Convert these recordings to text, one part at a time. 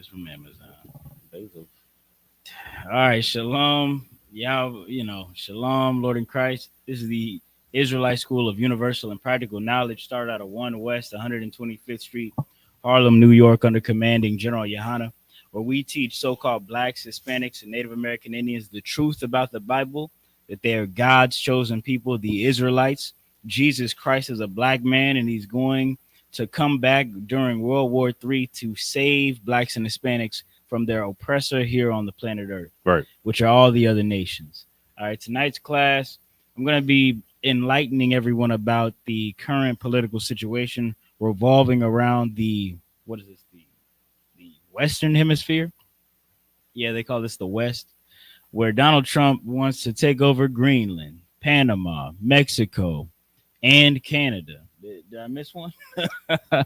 this from Amazon. Bezos. All right, shalom. Y'all, shalom, Lord in Christ. This is the Israelite School of Universal and Practical Knowledge, started out of 1 West 125th Street, Harlem, New York, under commanding General Yohana, where we teach so called blacks, Hispanics, and Native American Indians the truth about the Bible, that they are God's chosen people, the Israelites. Jesus Christ is a black man, and he's going to come back during World War III to save blacks and Hispanics from their oppressor here on the planet Earth, Right. which are all the other nations. All right, tonight's class, I'm going to be enlightening everyone about the current political situation revolving around the, what is this, the Western Hemisphere? Yeah, they call this the West, where Donald Trump wants to take over Greenland, Panama, Mexico, and Canada. Did I miss one? I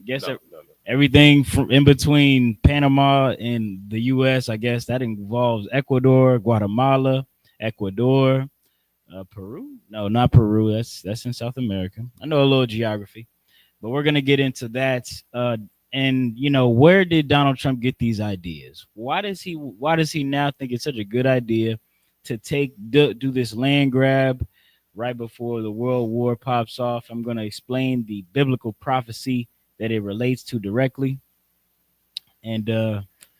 guess No. everything from in between Panama and the U.S. I guess that involves Ecuador, Guatemala, Ecuador, Peru. No, not Peru. That's in South America. I know a little geography, but we're gonna get into that. And where did Donald Trump get these ideas? Why does he now think it's such a good idea to do this land grab right before the world war pops off? I'm going to explain the biblical prophecy that it relates to directly, and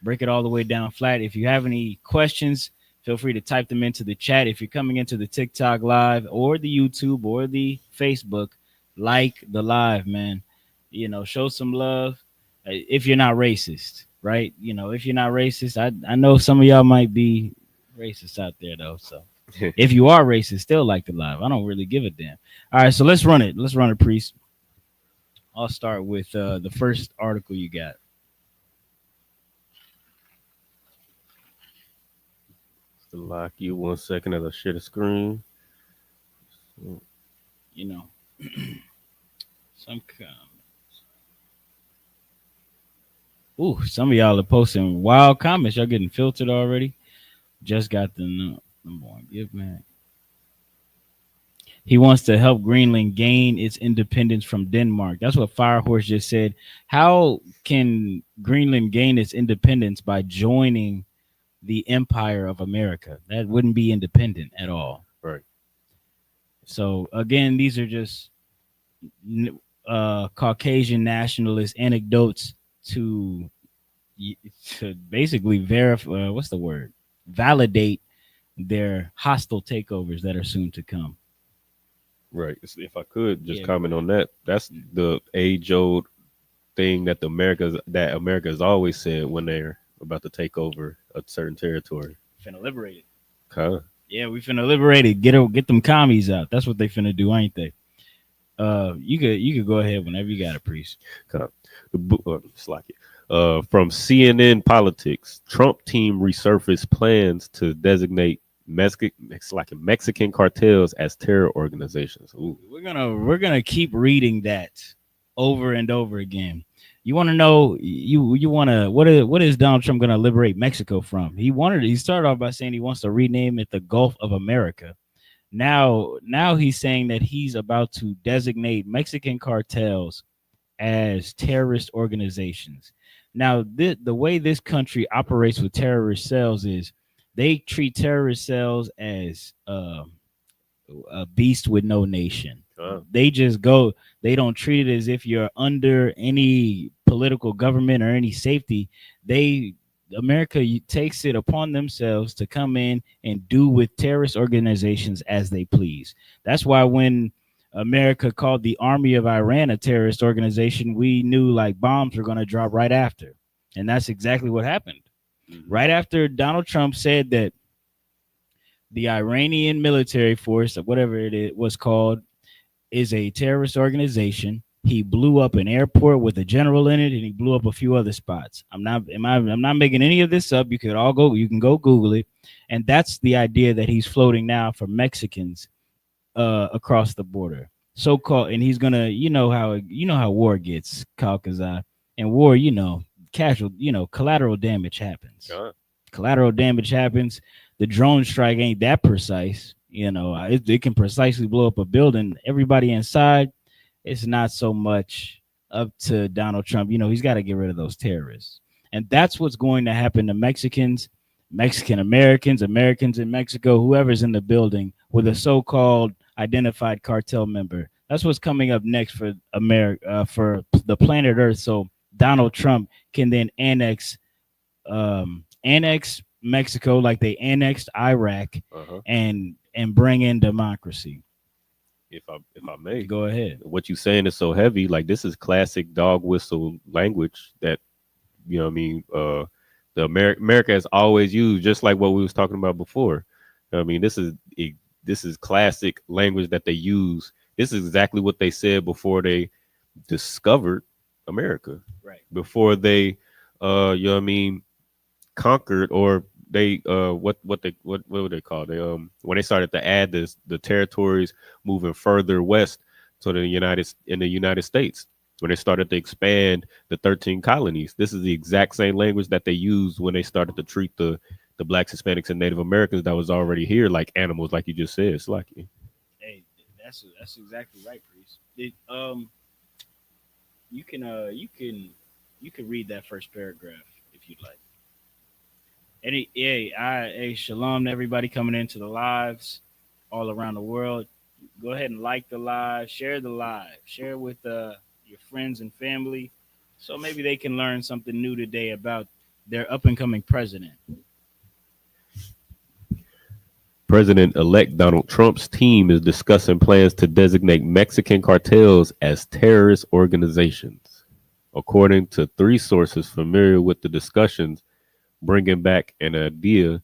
break it all the way down flat. If you have any questions, feel free to type them into the chat. If you're coming into the TikTok live or the YouTube or the Facebook, like the live, man. Show some love. If you're not racist, right? If you're not racist, I know some of y'all might be racist out there though. So if you are racist, still like the live. I don't really give a damn. All right, so let's run it. Let's run it, priest. I'll start with the first article you got. To lock you 1 second as I share the screen. You know, some comments. Ooh, some of y'all are posting wild comments. Y'all getting filtered already. Just got the number one. Give man. He wants to help Greenland gain its independence from Denmark. That's what Firehorse just said. How can Greenland gain its independence by joining the Empire of America? That wouldn't be independent at all. Right. So again, these are just Caucasian nationalist anecdotes to basically verify. What's the word? Validate their hostile takeovers that are soon to come. Right. If I could just comment on that, that's the age-old thing that America has always said when they're about to take over a certain territory. Finna liberate it. Huh? Yeah, we finna liberate it. Get them commies out. That's what they finna do, ain't they? You could go ahead whenever you got a priest. The from CNN Politics, Trump team resurfaced plans to designate Mexican cartels as terror organizations. Ooh. We're gonna keep reading that over and over again. You want to know? You want to what is Donald Trump gonna liberate Mexico from? He started off by saying he wants to rename it the Gulf of America. Now he's saying that he's about to designate Mexican cartels as terrorist organizations. Now, the way this country operates with terrorist cells is they treat terrorist cells as a beast with no nation. They just go. They don't treat it as if you're under any political government or any safety. America takes it upon themselves to come in and do with terrorist organizations as they please. That's why when America called the Army of Iran a terrorist organization, we knew like bombs were going to drop right after. And that's exactly what happened. Mm-hmm. Right after Donald Trump said that the Iranian military force, whatever it was called, is a terrorist organization, he blew up an airport with a general in it, and he blew up a few other spots. I'm not making any of this up. You can go Google it. And that's the idea that he's floating now for Mexicans across the border. So-called, and he's gonna, how war gets, Caucasus, and war, collateral damage happens. Collateral damage happens. The drone strike ain't that precise. It can precisely blow up a building. Everybody inside, it's not so much up to Donald Trump. He's got to get rid of those terrorists. And that's what's going to happen to Mexicans, Mexican Americans, Americans in Mexico, whoever's in the building with a so-called identified cartel member. That's what's coming up next for America, for the planet Earth. So Donald Trump can then annex Mexico like they annexed Iraq, Uh-huh. and bring in democracy. If I may, Go ahead. what you saying is so heavy. Like this is classic dog whistle language that what I mean. America has always used, just like what we was talking about before. I mean, this is classic language that they use. This is exactly what they said before they discovered America, Right. before they, what I mean, conquered, or they what would they call, they when they started to add the territories moving further west to the United States, when they started to expand the 13 colonies. This is the exact same language that they used when they started to treat the blacks, Hispanics, and Native Americans that was already here like animals, like you just said. It's like, Hey, that's exactly right, Priest. You can you can read that first paragraph if you'd like. Hey, shalom to everybody coming into the lives all around the world. Go ahead and like the live, share the live, share with your friends and family, so maybe they can learn something new today about their up and coming president. President-elect Donald Trump's team is discussing plans to designate Mexican cartels as terrorist organizations, according to three sources familiar with the discussions, bringing back an idea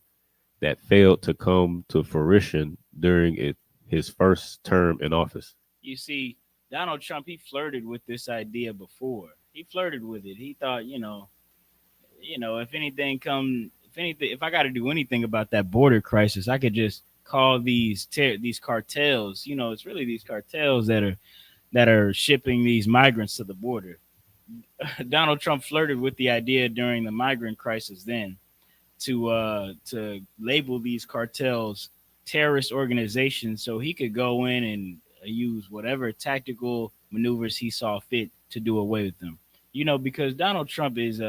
that failed to come to fruition during his first term in office. You see, Donald Trump, he flirted with this idea before. He flirted with it. He thought, if anything if I got to do anything about that border crisis, I could just call these cartels. It's really these cartels that are shipping these migrants to the border. Donald Trump flirted with the idea during the migrant crisis then to label these cartels terrorist organizations so he could go in and use whatever tactical maneuvers he saw fit to do away with them. Because Donald Trump is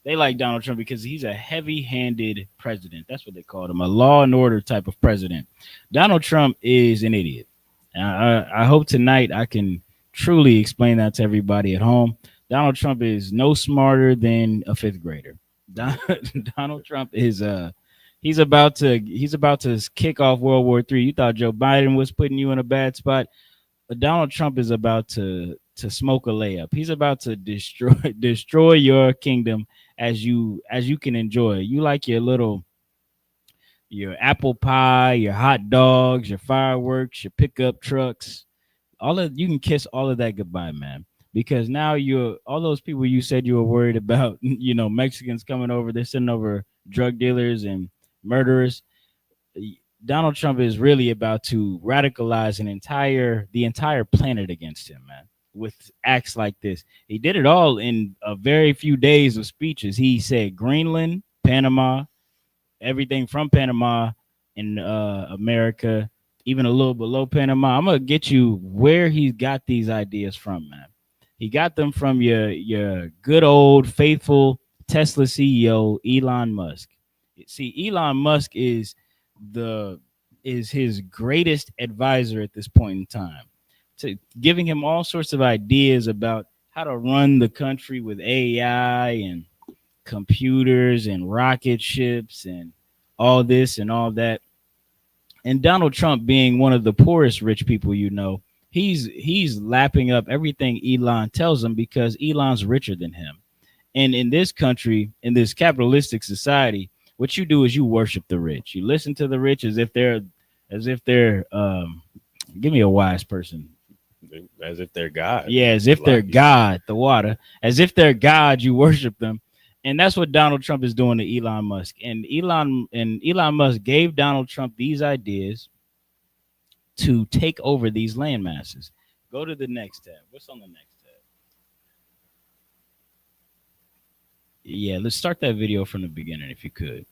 they like Donald Trump because he's a heavy-handed president. That's what they called him, a law and order type of president. Donald Trump is an idiot. I hope tonight I can truly explain that to everybody at home. Donald Trump is no smarter than a fifth grader. Donald Trump is he's about to kick off World War III. You thought Joe Biden was putting you in a bad spot. Donald Trump is about to smoke a layup. He's about to destroy destroy your kingdom as you can enjoy. You like your apple pie, your hot dogs, your fireworks, your pickup trucks. All of you can kiss all of that goodbye, man. Because now you're all those people you said you were worried about, Mexicans coming over, they're sending over drug dealers and murderers. Donald Trump is really about to radicalize the entire planet against him, man. With acts like this, he did it all in a very few days of speeches. He said Greenland, Panama, everything from Panama in America, even a little below Panama. I'm gonna get you where he got these ideas from, man. He got them from your good old faithful Tesla CEO Elon Musk. See, Elon Musk the is his greatest advisor at this point in time, to giving him all sorts of ideas about how to run the country with AI and computers and rocket ships and all this and all that. And Donald Trump, being one of the poorest rich people, he's lapping up everything Elon tells him because Elon's richer than him. And in this country, in this capitalistic society, what you do is you worship the rich. You listen to the rich as if they're give me a wise person. As if they're God. Yeah, as if they're God, the water. As if they're God, you worship them. And that's what Donald Trump is doing to Elon Musk. And Elon Musk gave Donald Trump these ideas to take over these land masses. Go to the next tab. What's on the next tab? Yeah, let's start that video from the beginning if you could.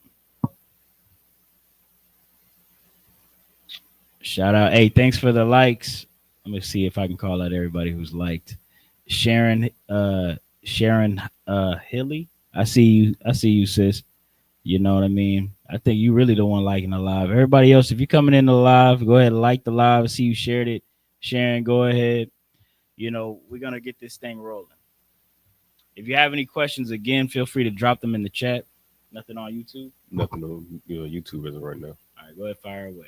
Shout out. Hey, thanks for the likes. Let me see if I can call out everybody who's liked. Sharon Hilly. I see you, sis. You know what I mean? I think you really the one liking the live. Everybody else, if you're coming in the live, go ahead and like the live. I see you shared it. Sharon, go ahead. You know, we're gonna get this thing rolling. If you have any questions, again, feel free to drop them in the chat. Nothing on YouTube. Nothing on YouTube isn't right now. All right, go ahead, fire away.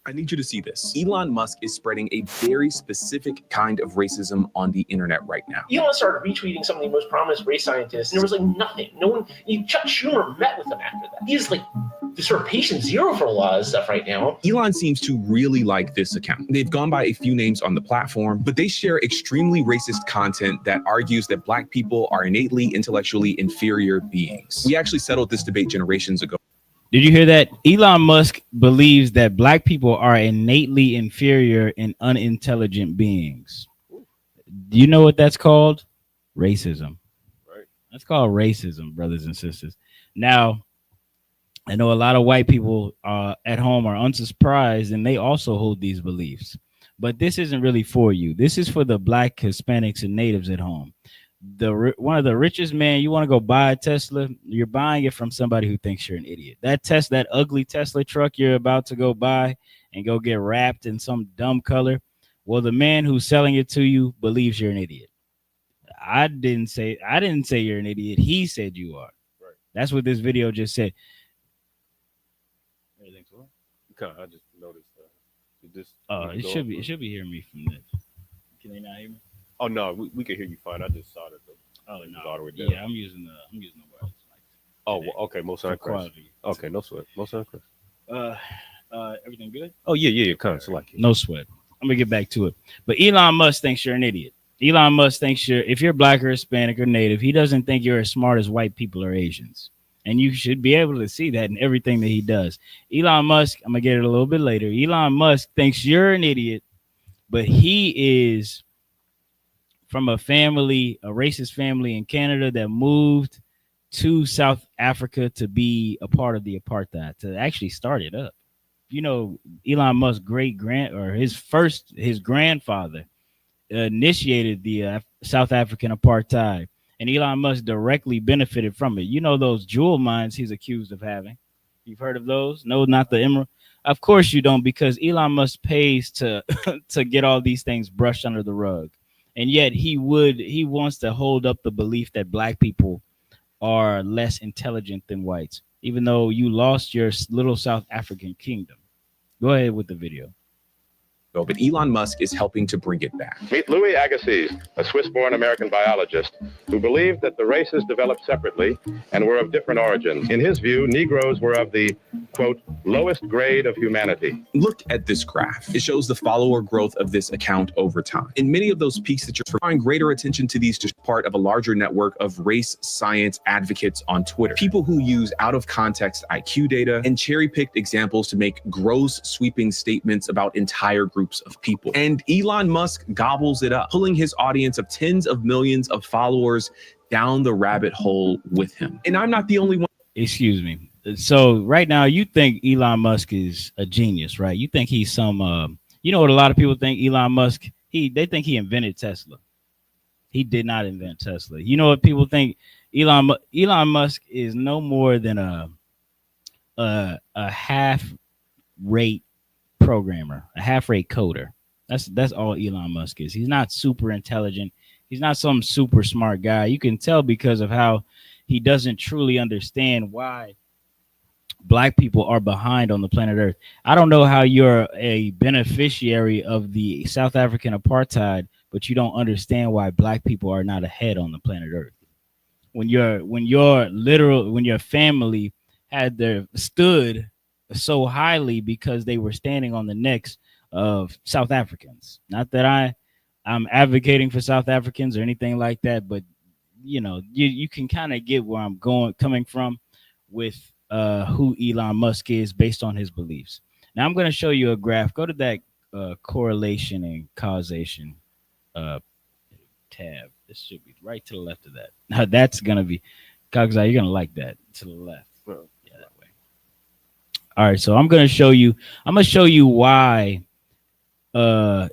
I need you to see this. Elon Musk is spreading a very specific kind of racism on the internet right now. Elon started retweeting some of the most prominent race scientists, and there was like nothing. No one, Chuck Schumer met with them after that. He's like the sort of patient zero for a lot of stuff right now. Elon seems to really like this account. They've gone by a few names on the platform, but they share extremely racist content that argues that Black people are innately intellectually inferior beings. We actually settled this debate generations ago. Did you hear that? Elon Musk believes that Black people are innately inferior and unintelligent beings. Do you know what that's called? Racism. Right. That's called racism, brothers and sisters. Now, I know a lot of white people at home are unsurprised, and they also hold these beliefs. But this isn't really for you. This is for the Black, Hispanics, and natives at home. One of the richest men, you want to go buy a Tesla, you're buying it from somebody who thinks you're an idiot. That ugly Tesla truck you're about to go buy and go get wrapped in some dumb color, well, the man who's selling it to you believes you're an idiot. I didn't say you're an idiot. He said you are. Right. That's what this video just said. Everything's well? I just noticed it should be hearing me from this. Can they not hear me? Oh no, we can hear you fine. I just saw that. Oh no, all the way down. Yeah, I'm using the wireless mic. Oh, well, okay, most of quality. Okay, no sweat. Most of Everything good? Oh yeah, kind of like it. No sweat. I'm gonna get back to it. But Elon Musk thinks you're an idiot. Elon Musk thinks if you're Black or Hispanic or Native, he doesn't think you're as smart as white people or Asians. And you should be able to see that in everything that he does. Elon Musk, I'm gonna get it a little bit later. Elon Musk thinks you're an idiot, but he is from a racist family in Canada that moved to South Africa to be a part of the apartheid, to actually start it up. You know, Elon Musk's his grandfather initiated the South African apartheid, and Elon Musk directly benefited from it. You know those jewel mines he's accused of having. You've heard of those? No, not the emerald. Of course you don't, because Elon Musk pays to to get all these things brushed under the rug. And yet he wants to hold up the belief that Black people are less intelligent than whites, even though you lost your little South African kingdom. Go ahead with the video. But Elon Musk is helping to bring it back. Meet Louis Agassiz, a Swiss-born American biologist who believed that the races developed separately and were of different origins. In his view, Negroes were of the, quote, lowest grade of humanity. Look at this graph. It shows the follower growth of this account over time. In many of those peaks that you're drawing greater attention to, these just part of a larger network of race science advocates on Twitter. People who use out-of-context IQ data and cherry-picked examples to make gross, sweeping statements about entire groups of people. And Elon Musk gobbles it up, pulling his audience of tens of millions of followers down the rabbit hole with him. And I'm not the only one. Excuse me. So right now you think Elon Musk is a genius, right? You think he's some you know what a lot of people think Elon Musk, they think he invented Tesla. He did not invent Tesla. You know what people think? Elon Musk is no more than a half-rate programmer, a half-rate coder. That's all Elon Musk is. He's not super intelligent. He's not some super smart guy. You can tell because of how he doesn't truly understand why Black people are behind on the planet Earth. I don't know how you're a beneficiary of the South African apartheid, but you don't understand why Black people are not ahead on the planet Earth. When your family had stood so highly because they were standing on the necks of South Africans. Not that I'm advocating for South Africans or anything like that, but you know, you can kind of get where I'm coming from with who Elon Musk is based on his beliefs. Now I'm going to show you a graph. Go to that correlation and causation tab. This should be right to the left of that. Now that's going to be, Cogside, you're going to like that, to the left. Yeah, that way. All right, so I'm going to show you why Elon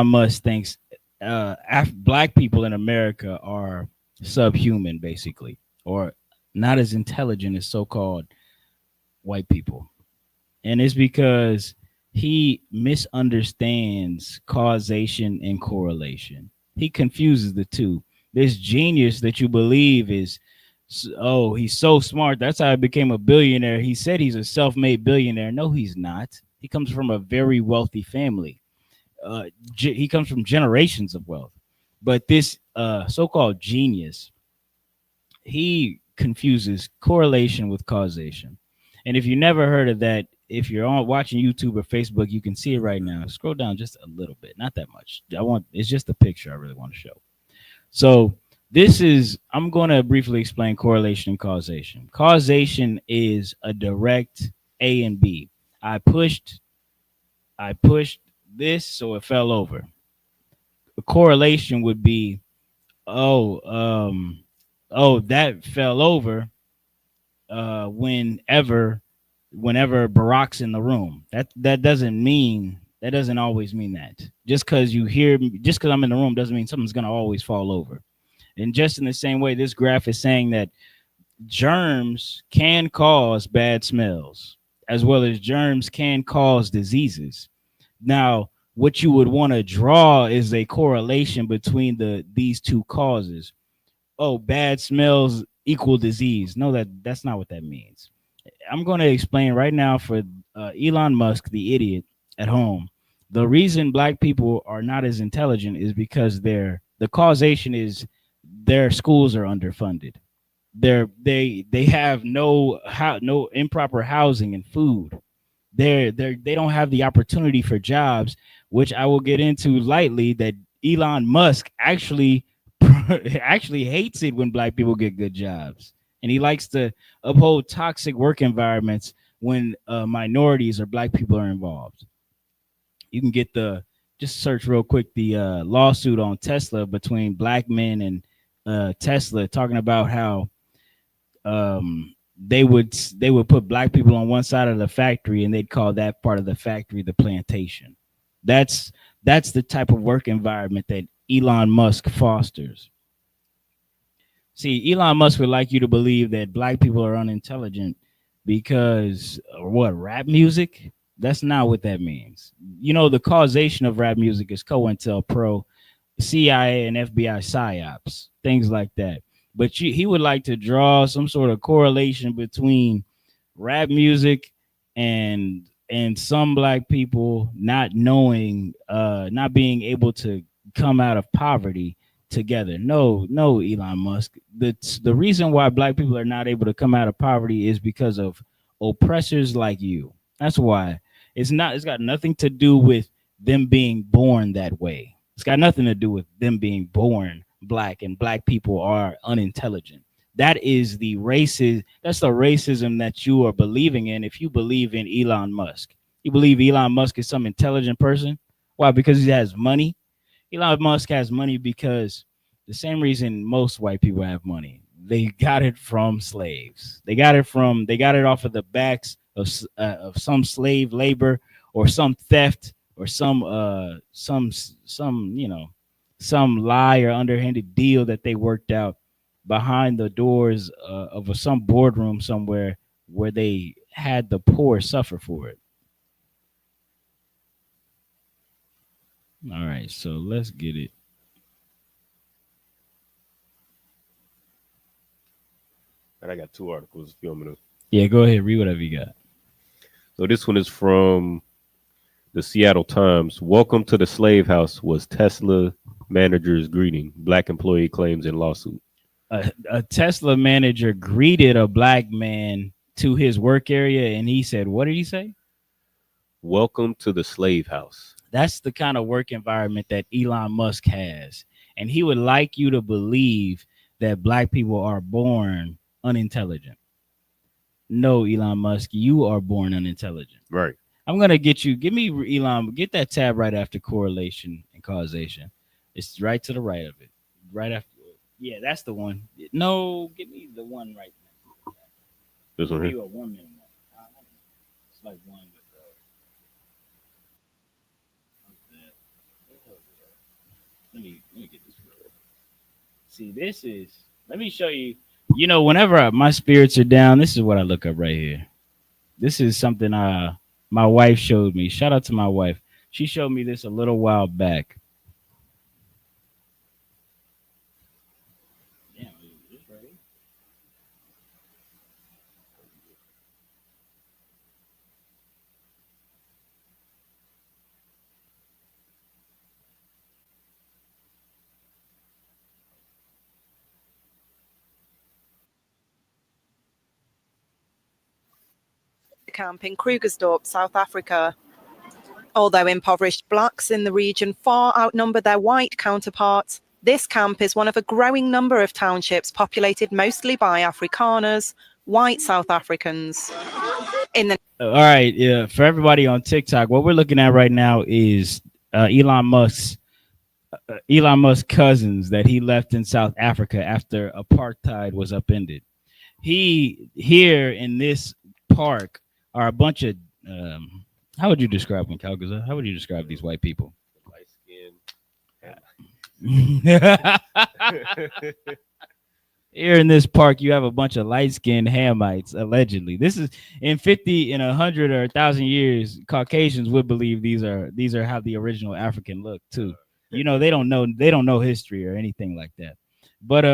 Musk thinks Black people in America are subhuman, basically, or not as intelligent as so-called white people. And it's because he misunderstands causation and correlation. He confuses the two. This genius that you believe is, oh, he's so smart. That's how he became a billionaire. He said he's a self made billionaire. No, he's not. He comes from a very wealthy family. He comes from generations of wealth. But this so called genius, he confuses correlation with causation. And if you never heard of that, if you're on watching YouTube or Facebook, you can see it right now. Scroll down just a little bit, not that much. It's just a picture I really want to show. So I'm going to briefly explain correlation and causation. Causation is a direct A and B. I pushed this so it fell over. A correlation would be, oh, that fell over whenever Barack's in the room. That doesn't always mean that. Just because I'm in the room doesn't mean something's gonna always fall over. And just in the same way, this graph is saying that germs can cause bad smells, as well as germs can cause diseases. Now, what you would want to draw is a correlation between these two causes. Oh, bad smells equal disease. No, that's not what that means. I'm going to explain right now for Elon Musk, the idiot at home. The reason black people are not as intelligent is because the causation is their schools are underfunded. They have no improper housing and food. They don't have the opportunity for jobs, which I will get into lightly. That Elon Musk actually actually hates it when black people get good jobs, and he likes to uphold toxic work environments when minorities or black people are involved. You can get just search real quick the lawsuit on Tesla between black men and Tesla, talking about how they would put black people on one side of the factory and they'd call that part of the factory the plantation. That's that's the type of work environment that Elon Musk fosters. See, Elon Musk would like you to believe that black people are unintelligent because what, rap music? That's not what that means. You know, the causation of rap music is COINTELPRO, CIA and FBI psyops, things like that. But he would like to draw some sort of correlation between rap music and some black people not knowing, not being able to come out of poverty together. No, no, Elon Musk. The reason why black people are not able to come out of poverty is because of oppressors like you. That's why. It's got nothing to do with them being born that way. It's got nothing to do with them being born black and black people are unintelligent. That's the racism that you are believing in if you believe in Elon Musk. You believe Elon Musk is some intelligent person? Why? Because he has money? Elon Musk has money because the same reason most white people have money. They got it from slaves. They got it off of the backs of some slave labor or some theft or some some lie or underhanded deal that they worked out behind the doors of some boardroom somewhere where they had the poor suffer for it. All right, so let's get it. And I got two articles if you want me to. Yeah, go ahead, read whatever you got. So this one is from the Seattle Times. Welcome to the slave house was Tesla manager's greeting. Black employee claims in lawsuit. A Tesla manager greeted a black man to his work area, and he said, "What did he say?" Welcome to the slave house. That's the kind of work environment that Elon Musk has, and he would like you to believe that black people are born unintelligent. No, Elon Musk, you are born unintelligent. Right. I'm gonna give me Elon, get that tab right after correlation and causation. It's right to the right of it. Right after, yeah, that's the one. No, give me the one right now. This one Give here. me a 1 minute one. It's like one with let me get this. See, this is Let me show you. You know, whenever my spirits are down, this is what I look up right here. This is something my wife showed me. Shout out to my wife. She showed me this a little while back. Damn, is this right? Camp in Krugersdorp, South Africa. Although impoverished blacks in the region far outnumber their white counterparts, this camp is one of a growing number of townships populated mostly by Afrikaners, white South Africans. All right, yeah. For everybody on TikTok, what we're looking at right now is Elon Musk's cousins that he left in South Africa after apartheid was upended. Here in this park are a bunch of how would you describe them, Calgaza? How would you describe these white people? Light skin. Here in this park, you have a bunch of light-skinned Hamites, allegedly. This is in 50, in 100 or 1,000 years, Caucasians would believe these are how the original African looked too. You know, they don't know history or anything like that. But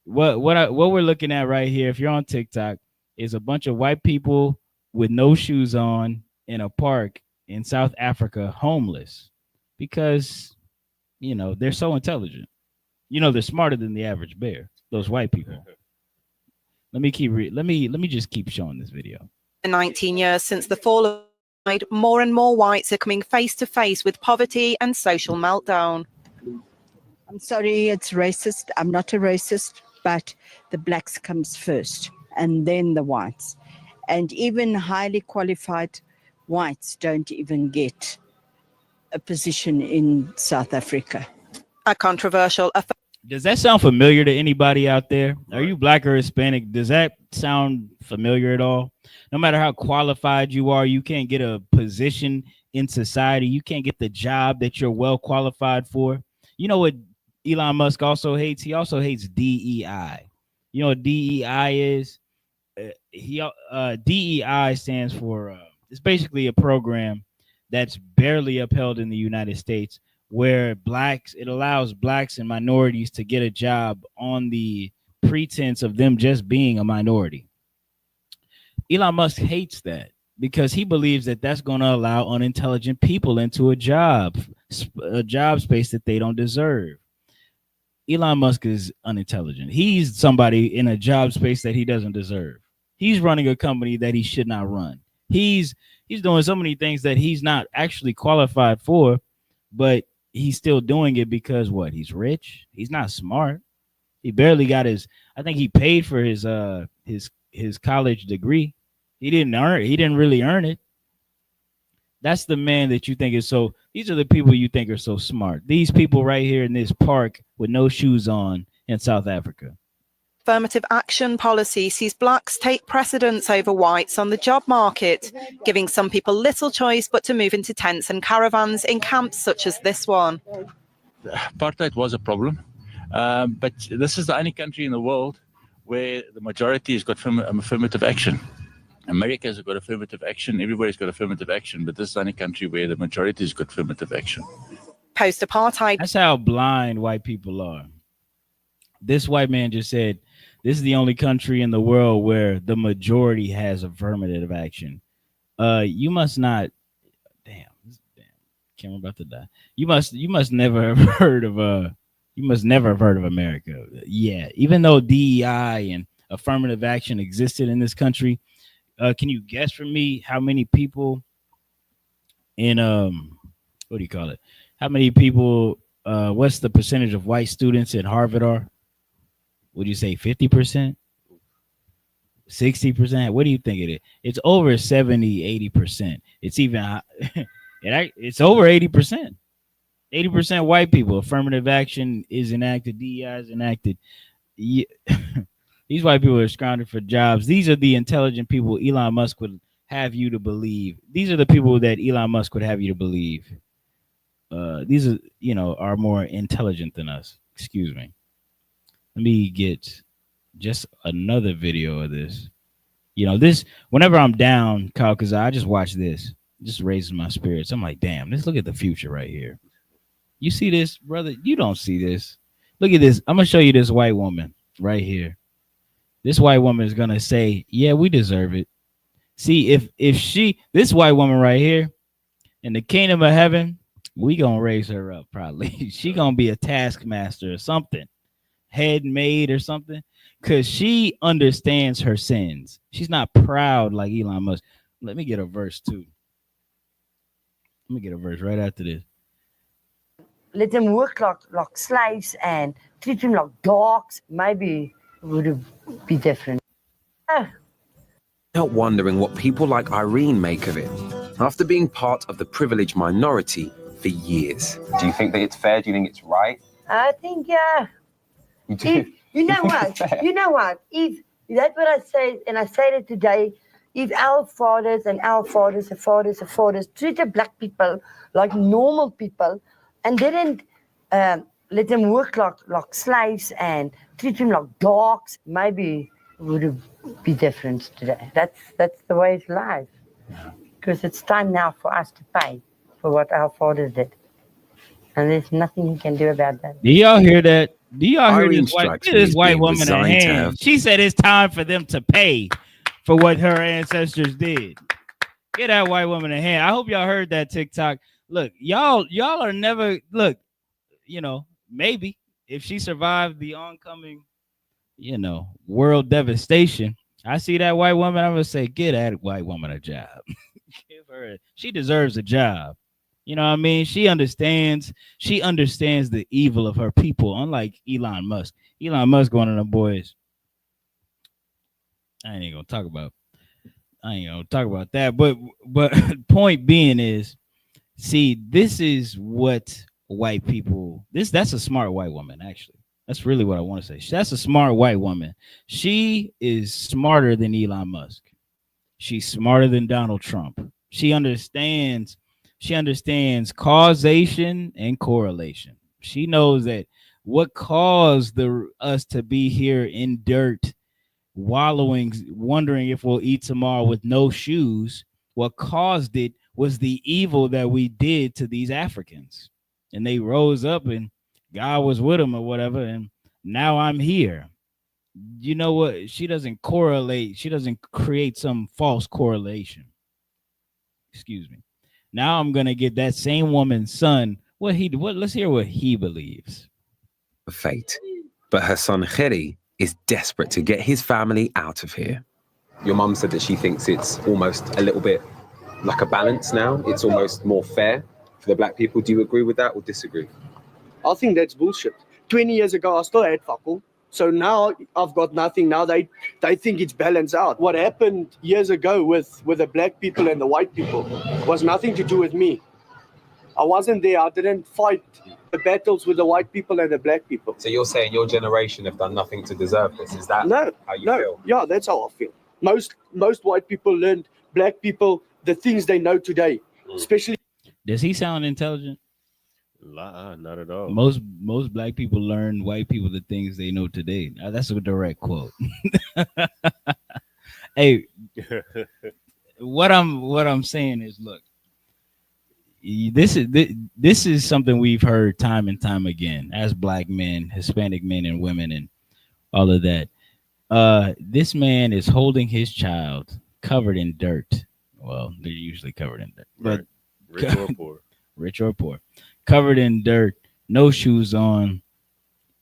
what we're looking at right here, if you're on TikTok, is a bunch of white people with no shoes on in a park in South Africa, homeless, because you know they're so intelligent. You know, they're smarter than the average bear. Those white people. Let me just keep showing this video. 19 years since the fall of apartheid, more and more whites are coming face to face with poverty and social meltdown. I'm sorry, it's racist. I'm not a racist, but the blacks comes first and then the whites. And even highly qualified whites don't even get a position in South Africa. A controversial affair. Does that sound familiar to anybody out there? Are you black or Hispanic? Does that sound familiar at all? No matter how qualified you are, you can't get a position in society. You can't get the job that you're well qualified for. You know what Elon Musk also hates? He also hates DEI. You know what DEI is? DEI stands for it's basically a program that's barely upheld in the United States, where it allows blacks and minorities to get a job on the pretense of them just being a minority. Elon Musk hates that because he believes that that's going to allow unintelligent people into a job space that they don't deserve. Elon Musk is unintelligent. He's somebody in a job space that he doesn't deserve. He's running a company that he should not run. He's doing so many things that he's not actually qualified for, but he's still doing it because what? He's rich. He's not smart. He barely got I think he paid for his college degree. He didn't really earn it. That's the man that you think is so. These are the people you think are so smart. These people right here in this park with no shoes on in South Africa. Affirmative action policy sees blacks take precedence over whites on the job market, giving some people little choice but to move into tents and caravans in camps such as this one. Apartheid was a problem, but this is the only country in the world where the majority has got affirmative action. America's got affirmative action, everybody's got affirmative action, but this is the only country where the majority has got affirmative action. Post-apartheid. That's how blind white people are. This white man just said, this is the only country in the world where the majority has affirmative action. You must not. Damn, camera about to die. You must never have heard of You must never have heard of America. Yeah, even though DEI and affirmative action existed in this country, can you guess for me how many people in what do you call it? How many people? What's the percentage of white students at Harvard are? Would you say 50%? 60%? What do you think it is? It's over 70, 80%. It's even it's over 80%. 80% white people. Affirmative action is enacted. DEI is enacted. Yeah. These white people are scrounging for jobs. These are the intelligent people Elon Musk would have you to believe. These are the people that Elon Musk would have you to believe. These are more intelligent than us. Excuse me. Let me get just another video of this. You know, this whenever I'm down, Kyle, because I just watch this, just raises my spirits. I'm like, damn, let's look at the future right here. You see this, brother? You don't see this. Look at this. I'm gonna show you this white woman right here. This white woman is gonna say, yeah, we deserve it. See, if she this white woman right here in the kingdom of heaven, we gonna raise her up probably. She gonna be a taskmaster or something, head maid or something, because she understands her sins. She's not proud like Elon Musk. Let me get a verse too. Let me get a verse right after this. Let them work like slaves and treat them like dogs. Maybe it would be different. Not wondering what people like Irene make of it, after being part of the privileged minority for years. Do you think that it's fair? Do you think it's right? I think, yeah. You do? You know what? You know what? If that's what I say, and I say it today, if our fathers and our fathers, the fathers, the fathers treated black people like normal people and didn't let them work like slaves and treat them like dogs, maybe it would be different today. That's the way it's life. Because it's time now for us to pay for what our fathers did. And there's nothing you can do about that. Do y'all hear that? Do y'all hear Irene this white woman in her hand? She said it's time for them to pay for what her ancestors did. Get that white woman in hand. I hope y'all heard that TikTok. Look, y'all are never look, you know, maybe if she survived the oncoming, you know, world devastation, I see that white woman, I'm gonna say, get that white woman a job. Give her she deserves a job. You know what I mean? She understands the evil of her people, unlike Elon Musk. Elon Musk, one of them boys. I ain't gonna talk about that. But point being is, see, this is what white people, that's a smart white woman, actually. That's really what I want to say. That's a smart white woman. She is smarter than Elon Musk. She's smarter than Donald Trump. She understands causation and correlation. She knows that what caused us to be here in dirt, wallowing, wondering if we'll eat tomorrow with no shoes. What caused it was the evil that we did to these Africans. And they rose up and God was with them or whatever. And now I'm here. You know what? She doesn't correlate. She doesn't create some false correlation. Excuse me. Now I'm gonna get that same woman's son. Let's hear what he believes. Fate. But her son Kheri is desperate to get his family out of here. Your mum said that she thinks it's almost a little bit like a balance now. It's almost more fair for the black people. Do you agree with that or disagree? I think that's bullshit. 20 years ago, I still had fuck all. So now I've got nothing. Now they think it's balanced out. What happened years ago with the black people and the white people was nothing to do with me. I wasn't there. I didn't fight the battles with the white people and the black people. So you're saying your generation have done nothing to deserve this? Is that how you feel? Yeah, that's how I feel. Most white people learned black people the things they know today, especially. Does he sound intelligent? Not at all. Most black people learn white people the things they know today. Now, that's a direct quote. Hey, what I'm saying is, look, this is something we've heard time and time again as black men, Hispanic men and women, and all of that. This man is holding his child covered in dirt. Well, they're usually covered in dirt, but rich or poor. Rich or poor. Covered in dirt, no shoes on,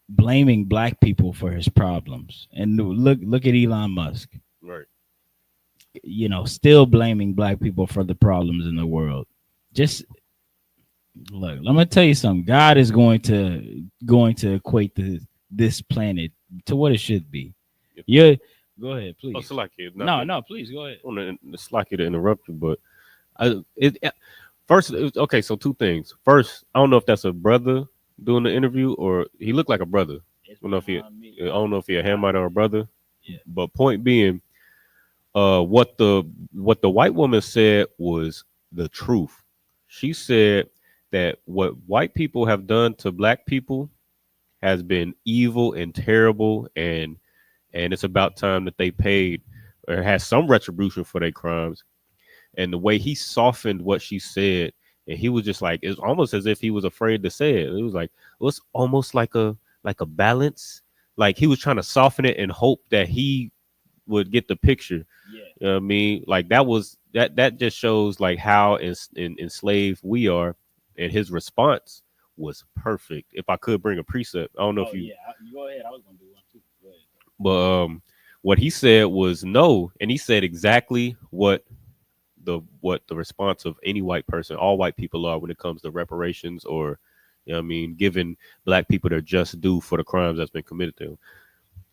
blaming black people for his problems. And look at Elon Musk. Right. You know, still blaming black people for the problems in the world. Just look, I'm gonna tell you something. God is going to equate this planet to what it should be. Yeah, go ahead, please. Oh, Salaki, no, please go ahead. It's like to interrupt you, but first, okay, so two things. First, I don't know if that's a brother doing the interview or he looked like a brother. I don't know if he a Hamite or a brother. Yeah. But point being, what the white woman said was the truth. She said that what white people have done to black people has been evil and terrible, and it's about time that they paid or has some retribution for their crimes. And the way he softened what she said, and he was just like, it's almost as if he was afraid to say it. It was like, it was almost like a balance. Like he was trying to soften it and hope that he would get the picture. Yeah. You know what I mean? Like that just shows like how enslaved we are. And his response was perfect. If I could bring a precept, I don't know if you. Yeah, you go ahead. I was gonna do one too. Go ahead. But what he said was no, and he said exactly what the response of any white person, all white people are when it comes to reparations or, you know what I mean, giving black people their just due for the crimes that's been committed to them.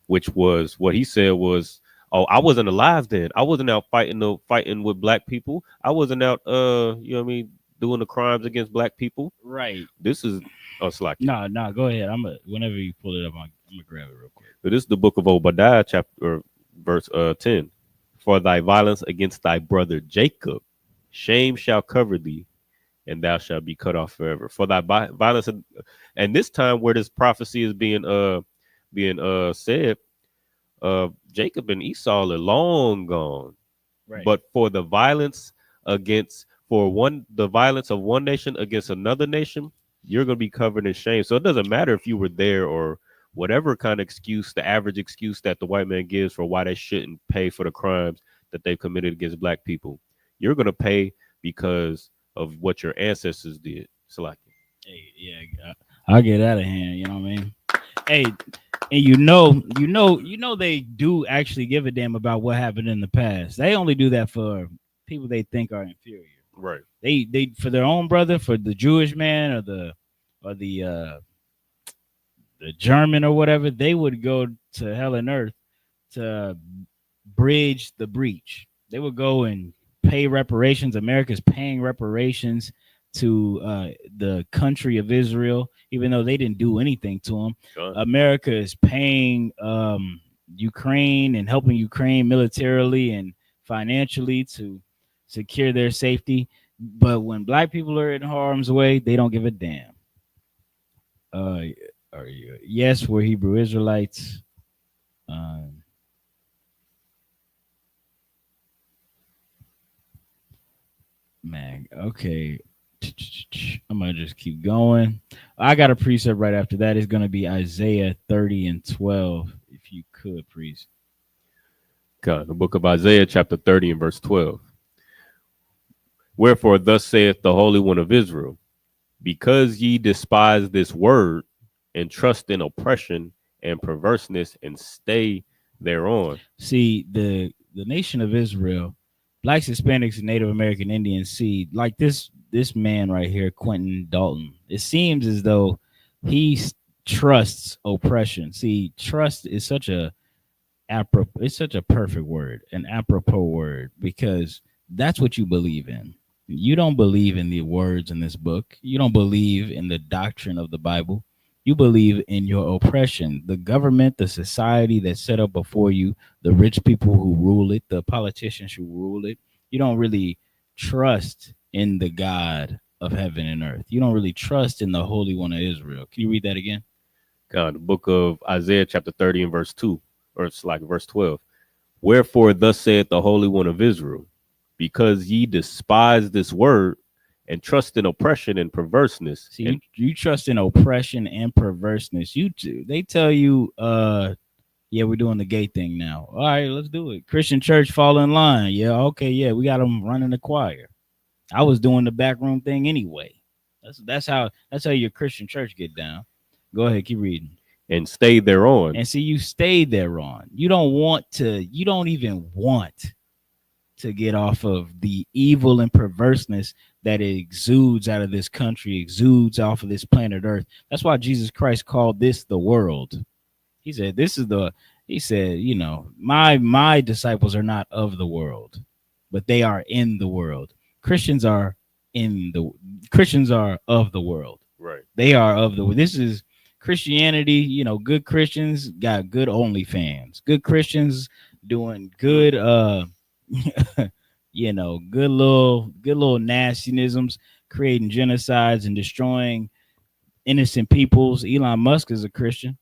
Which was what he said was, oh, I wasn't alive then. I wasn't out fighting with black people. I wasn't out you know what I mean, doing the crimes against black people. Right. This is Slack. No, go ahead. Whenever you pull it up, I'm gonna grab it real quick. But this is the book of Obadiah, chapter verse 10. For thy violence against thy brother Jacob, shame shall cover thee, and thou shalt be cut off forever. For thy violence, and this time where this prophecy is being said, Jacob and Esau are long gone. Right. But for the violence the violence of one nation against another nation, you're going to be covered in shame. So it doesn't matter if you were there or whatever kind of excuse, the average excuse that the white man gives for why they shouldn't pay for the crimes that they've committed against black people. You're going to pay because of what your ancestors did. Salaki. Hey, yeah, I'll get out of hand. You know what I mean? Hey, and you know, they do actually give a damn about what happened in the past. They only do that for people they think are inferior. Right. They for their own brother, for the Jewish man or the German or whatever, they would go to hell and earth to bridge the breach. They would go and pay reparations. America's paying reparations to the country of Israel, even though they didn't do anything to them. Sure. America is paying Ukraine and helping Ukraine militarily and financially to secure their safety. But when black people are in harm's way, they don't give a damn. Yes, we're Hebrew Israelites. Man, okay. I'm gonna just keep going. I got a precept right after that. It's gonna be Isaiah 30 and 12. If you could, please. God, the book of Isaiah, chapter 30 and verse 12. Wherefore, thus saith the Holy One of Israel, because ye despise this word and trust in oppression and perverseness and stay thereon. See, the nation of Israel, blacks, Hispanics, and Native American Indians, see, like this man right here, Quentin Dalton, it seems as though he trusts oppression. See, trust is such a perfect word, an apropos word, because that's what you believe in. You don't believe in the words in this book. You don't believe in the doctrine of the Bible. You believe in your oppression, the government, the society that's set up before you, the rich people who rule it, the politicians who rule it. You don't really trust in the God of heaven and earth. You don't really trust in the Holy One of Israel. Can you read that again? God, the book of Isaiah, chapter 30 and verse 2, or it's like verse 12. Wherefore, thus saith the Holy One of Israel, because ye despise this word and trust in oppression and perverseness. See, you trust in oppression and perverseness. They tell you, yeah, we're doing the gay thing now. All right, let's do it. Christian church, fall in line. Yeah, okay, yeah, we got them running the choir. I was doing the backroom thing anyway. That's how your Christian church get down. Go ahead, keep reading. And stay thereon. And see, you stay thereon. You don't even want to get off of the evil and perverseness that it exudes out of this country, exudes off of this planet Earth. That's why Jesus Christ called this the world. He said, you know, my disciples are not of the world, but they are in the world. Christians are of the world. Right. They are of the world. This is Christianity. You know, good Christians got good OnlyFans. Good Christians doing good, you know, good little nastinisms, creating genocides and destroying innocent peoples. Elon Musk is a Christian.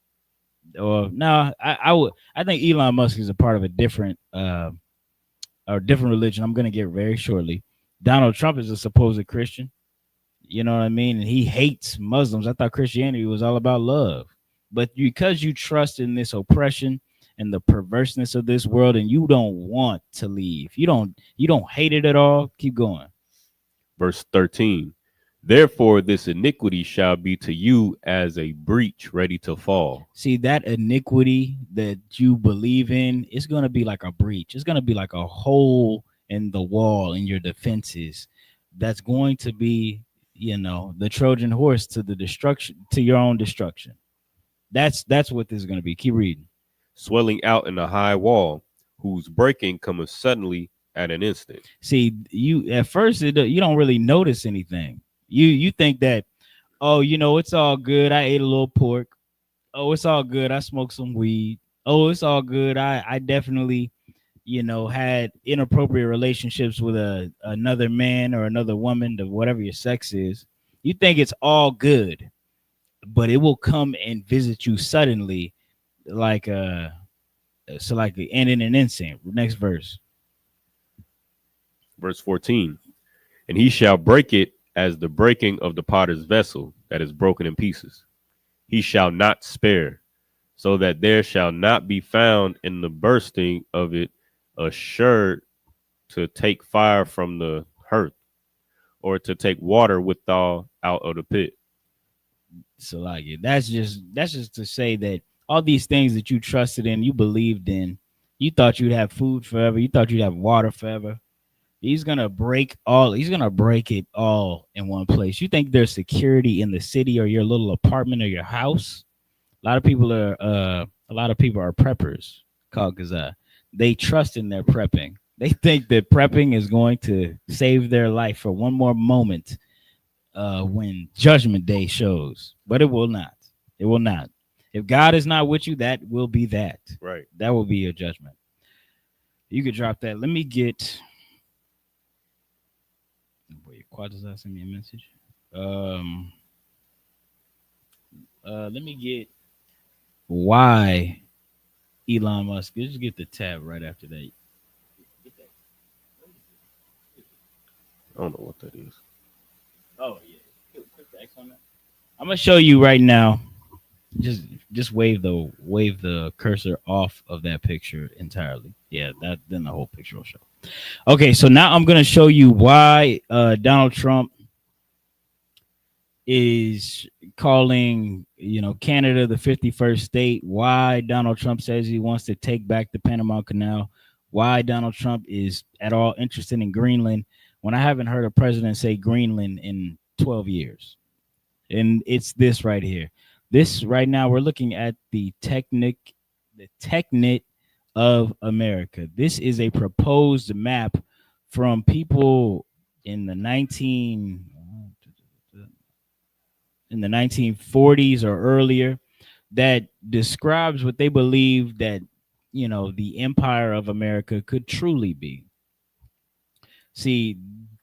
Or no, I think Elon Musk is a part of a different religion. I'm gonna get very shortly. Donald Trump is a supposed Christian. You know what I mean? And he hates Muslims. I thought Christianity was all about love. But because you trust in this oppression and the perverseness of this world, and you don't want to leave, you don't hate it at all. Keep going. Verse 13. Therefore, this iniquity shall be to you as a breach ready to fall. See, that iniquity that you believe in, it's going to be like a breach. It's going to be like a hole in the wall in your defenses. That's going to be, the Trojan horse to the destruction, to your own destruction. That's what this is going to be. Keep reading. Swelling out in a high wall, whose breaking cometh suddenly at an instant. See, you at first you don't really notice anything. You think that, oh, it's all good. I ate a little pork. Oh, it's all good. I smoked some weed. Oh, it's all good. I definitely, had inappropriate relationships with another man or another woman, to whatever your sex is. You think it's all good, but it will come and visit you suddenly, like and in an instant. Next verse. Verse 14. And he shall break it as the breaking of the potter's vessel that is broken in pieces. He shall not spare, so that there shall not be found in the bursting of it a sherd to take fire from the hearth, or to take water withal out of the pit. So that's just to say that all these things that you trusted in, you believed in, you thought you'd have food forever, you thought you'd have water forever. He's gonna break it all in one place. You think there's security in the city or your little apartment or your house? A lot of people are preppers, because they trust in their prepping. They think that prepping is going to save their life for one more moment when Judgment Day shows, but it will not. It will not. If God is not with you, that will be that. Right. That will be your judgment. You could drop that. Let me get. Quad does that send me a message? Let me get why Elon Musk. Just get the tab right after that. I don't know what that is. Oh yeah, click the X on that. I'm gonna show you right now. Just wave the cursor off of that picture entirely. Yeah, then the whole picture will show. Okay, so now I'm gonna show you why Donald Trump is calling Canada the 51st state. Why Donald Trump says he wants to take back the Panama Canal. Why Donald Trump is at all interested in Greenland when I haven't heard a president say Greenland in 12 years. And it's this right here. This right now, we're looking at the Technit of America. This is a proposed map from people in the 1940s or earlier that describes what they believe that the empire of America could truly be. See,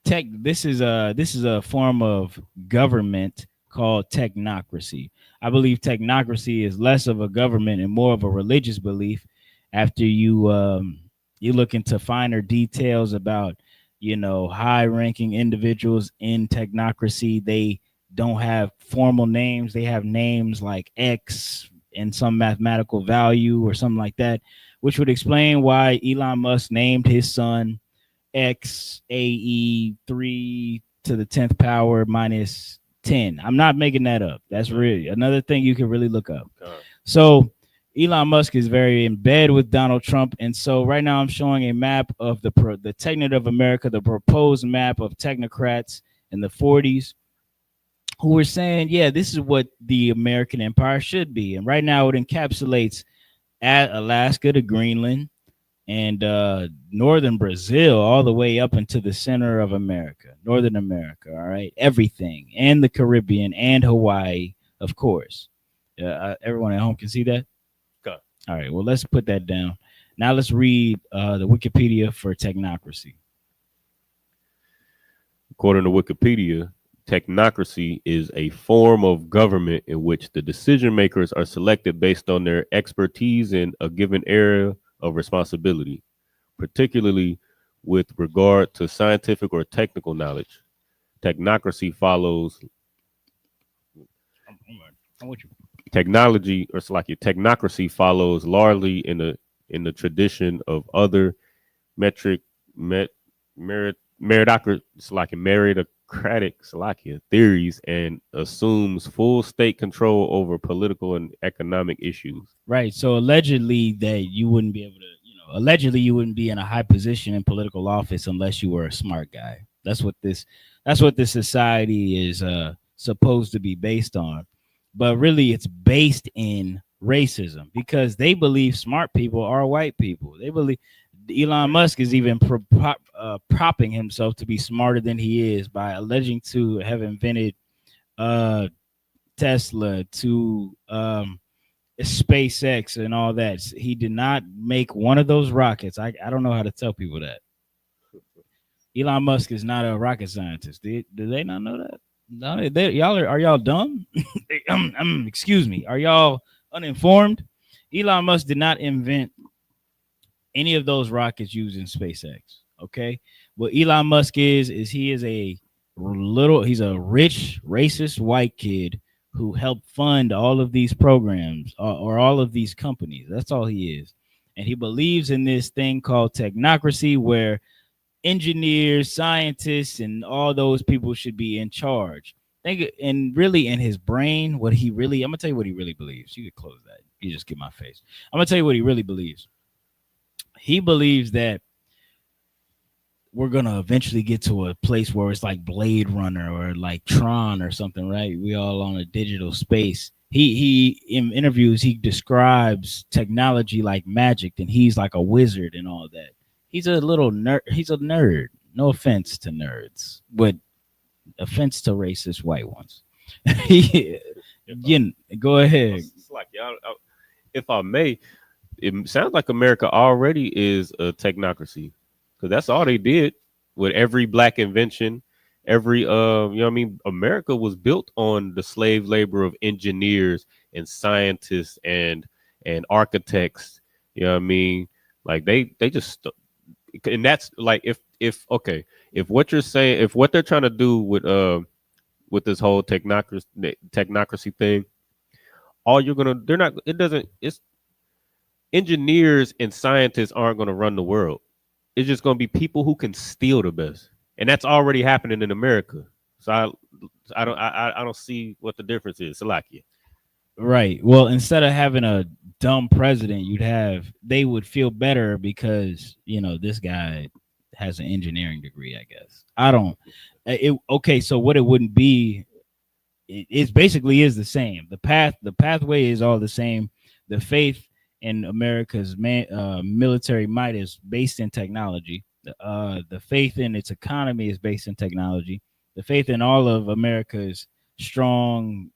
this is a form of government called technocracy. I believe technocracy is less of a government and more of a religious belief. After you look into finer details about high-ranking individuals in technocracy, they don't have formal names. They have names like X and some mathematical value or something like that, which would explain why Elon Musk named his son XAE 3 to the 10th power minus 10. I'm not making that up. That's really another thing you can really look up. So Elon Musk is very in bed with Donald Trump. And so right now I'm showing a map of the Technit of America, the proposed map of technocrats in the 40s who were saying, yeah, this is what the American empire should be. And right now it encapsulates Alaska to Greenland and northern Brazil all the way up into the center of America, Northern America, all right, everything, and the Caribbean and Hawaii, of course. Everyone at home can see that? Okay. All right, well, let's put that down. Now let's read the Wikipedia for technocracy. According to Wikipedia, Technocracy is a form of government in which the decision makers are selected based on their expertise in a given area of responsibility, particularly with regard to scientific or technical knowledge. Technocracy follows technology, or it's like technocracy follows largely in the tradition of other metric meritocratic theories, and assumes full state control over political and economic issues. Right. So allegedly that you wouldn't be able to, allegedly you wouldn't be in a high position in political office unless you were a smart guy. That's what this society is supposed to be based on. But really it's based in racism, because they believe smart people are white people. They believe Elon Musk is even propping himself to be smarter than he is by alleging to have invented Tesla, to SpaceX and all that. He did not make one of those rockets. I don't know how to tell people that. Elon Musk is not a rocket scientist. Do they not know that? No, are y'all dumb? Excuse me. Are y'all uninformed? Elon Musk did not invent any of those rockets used in SpaceX. Okay. What Elon Musk is he's a rich racist white kid who helped fund all of these programs or all of these companies. That's all he is. And he believes in this thing called technocracy, where engineers, scientists, and all those people should be in charge. And really in his brain, I'm going to tell you what he really believes. You could close that. You just get my face. I'm going to tell you what he really believes. He believes that we're going to eventually get to a place where it's like Blade Runner or like Tron or something, right? We all on a digital space. He in interviews, he describes technology like magic, and he's like a wizard and all that. He's a little nerd. He's a nerd. No offense to nerds, but offense to racist white ones. Go ahead. It's like, if I may, it sounds like America already is a technocracy, because that's all they did with every black invention. Every America was built on the slave labor of engineers and scientists and architects. You know what I mean? Like they just, and that's like if what you're saying, if what they're trying to do with this whole technocracy thing, it's engineers and scientists aren't going to run the world. It's just going to be people who can steal the best. And that's already happening in America. So I don't see what the difference is. Salakia. Right. Well, instead of having a dumb president, they would feel better because, this guy has an engineering degree, I guess. Okay. So what it wouldn't be, it basically is the same. The pathway is all the same. The faith in America's military might is based in technology. The faith in its economy is based in technology. The faith in all of America's strong,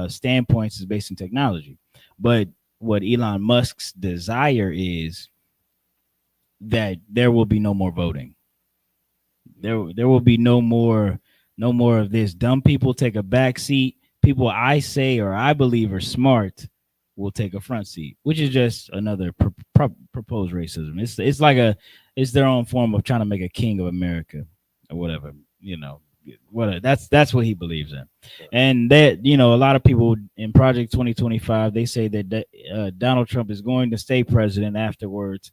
standpoints is based in technology. But what Elon Musk's desire is that there will be no more voting. There will be no more of this. Dumb people take a back seat. People I say or I believe are smart will take a front seat, which is just another proposed racism. It's their own form of trying to make a king of America or whatever, that's what he believes in. And that, a lot of people in Project 2025, they say that Donald Trump is going to stay president afterwards.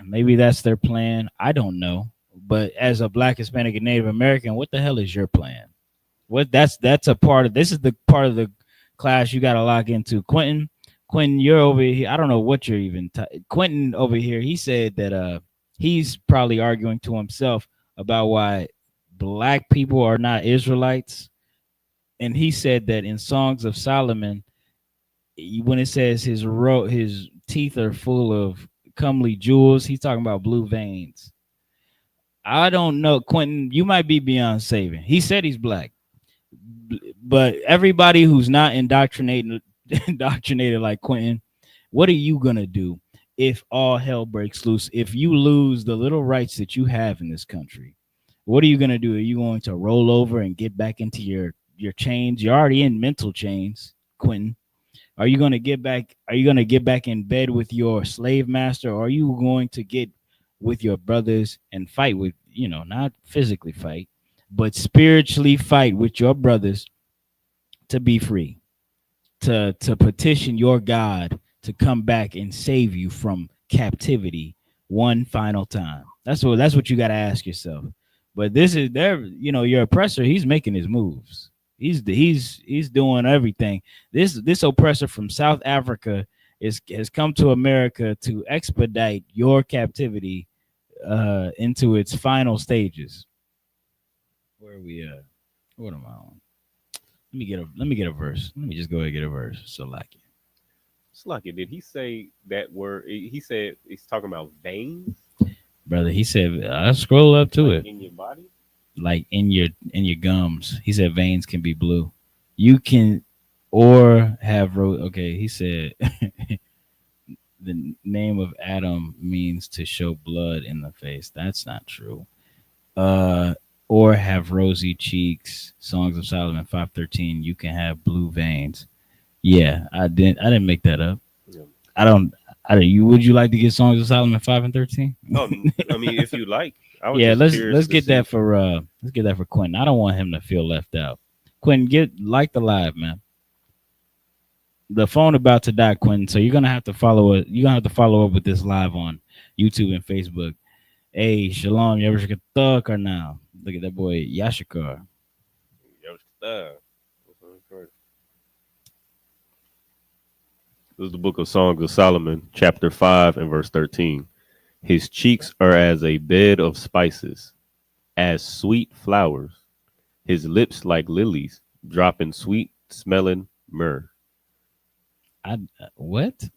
Maybe that's their plan. I don't know. But as a Black, Hispanic, and Native American, what the hell is your plan? That's a part of, this is the part of the class you got to lock into. Quentin, you're over here. I don't know what you're even Quentin over here. He said that he's probably arguing to himself about why Black people are not Israelites. And he said that in Songs of Solomon, when it says his teeth are full of comely jewels, he's talking about blue veins. I don't know, Quentin, you might be beyond saving. He said he's Black, but everybody who's not indoctrinated like Quentin, what are you gonna do if all hell breaks loose? If you lose the little rights that you have in this country, What are you gonna do? Are you going to roll over and get back into your chains? You're already in mental chains, Quentin. Are you gonna get back? Are you gonna get back in bed with your slave master, or are you going to get with your brothers and fight with, not physically fight, but spiritually fight with your brothers to be free, to petition your God to come back and save you from captivity one final time? That's what you got to ask yourself. But this is there, your oppressor, he's making his moves. He's doing everything. This oppressor from South Africa has come to America to expedite your captivity into its final stages. Where are we at? What am I on? Let me get a verse. Let me just go ahead and get a verse. Salaki, did he say that word? He said he's talking about veins, brother. He said I scroll up to it. In your body, like in your gums. He said veins can be blue. You can or have okay. He said the name of Adam means to show blood in the face. That's not true. Or have rosy cheeks. Songs of Solomon 5:13. You can have blue veins. Yeah, I didn't make that up. Yeah. I don't. Would you like to get Songs of Solomon 5:13? Oh, I mean, if you like. Yeah, let's get that for Quentin. I don't want him to feel left out. Quentin, like the live, man. The phone about to die, Quentin. So you're gonna have to follow it. You're gonna have to follow up with this live on YouTube and Facebook. Hey, Shalom, you ever should thug or now? Look at that boy Yashikar. This is the book of Songs of Solomon, chapter 5 and verse 13. His cheeks are as a bed of spices, as sweet flowers. His lips like lilies, dropping sweet smelling myrrh. What?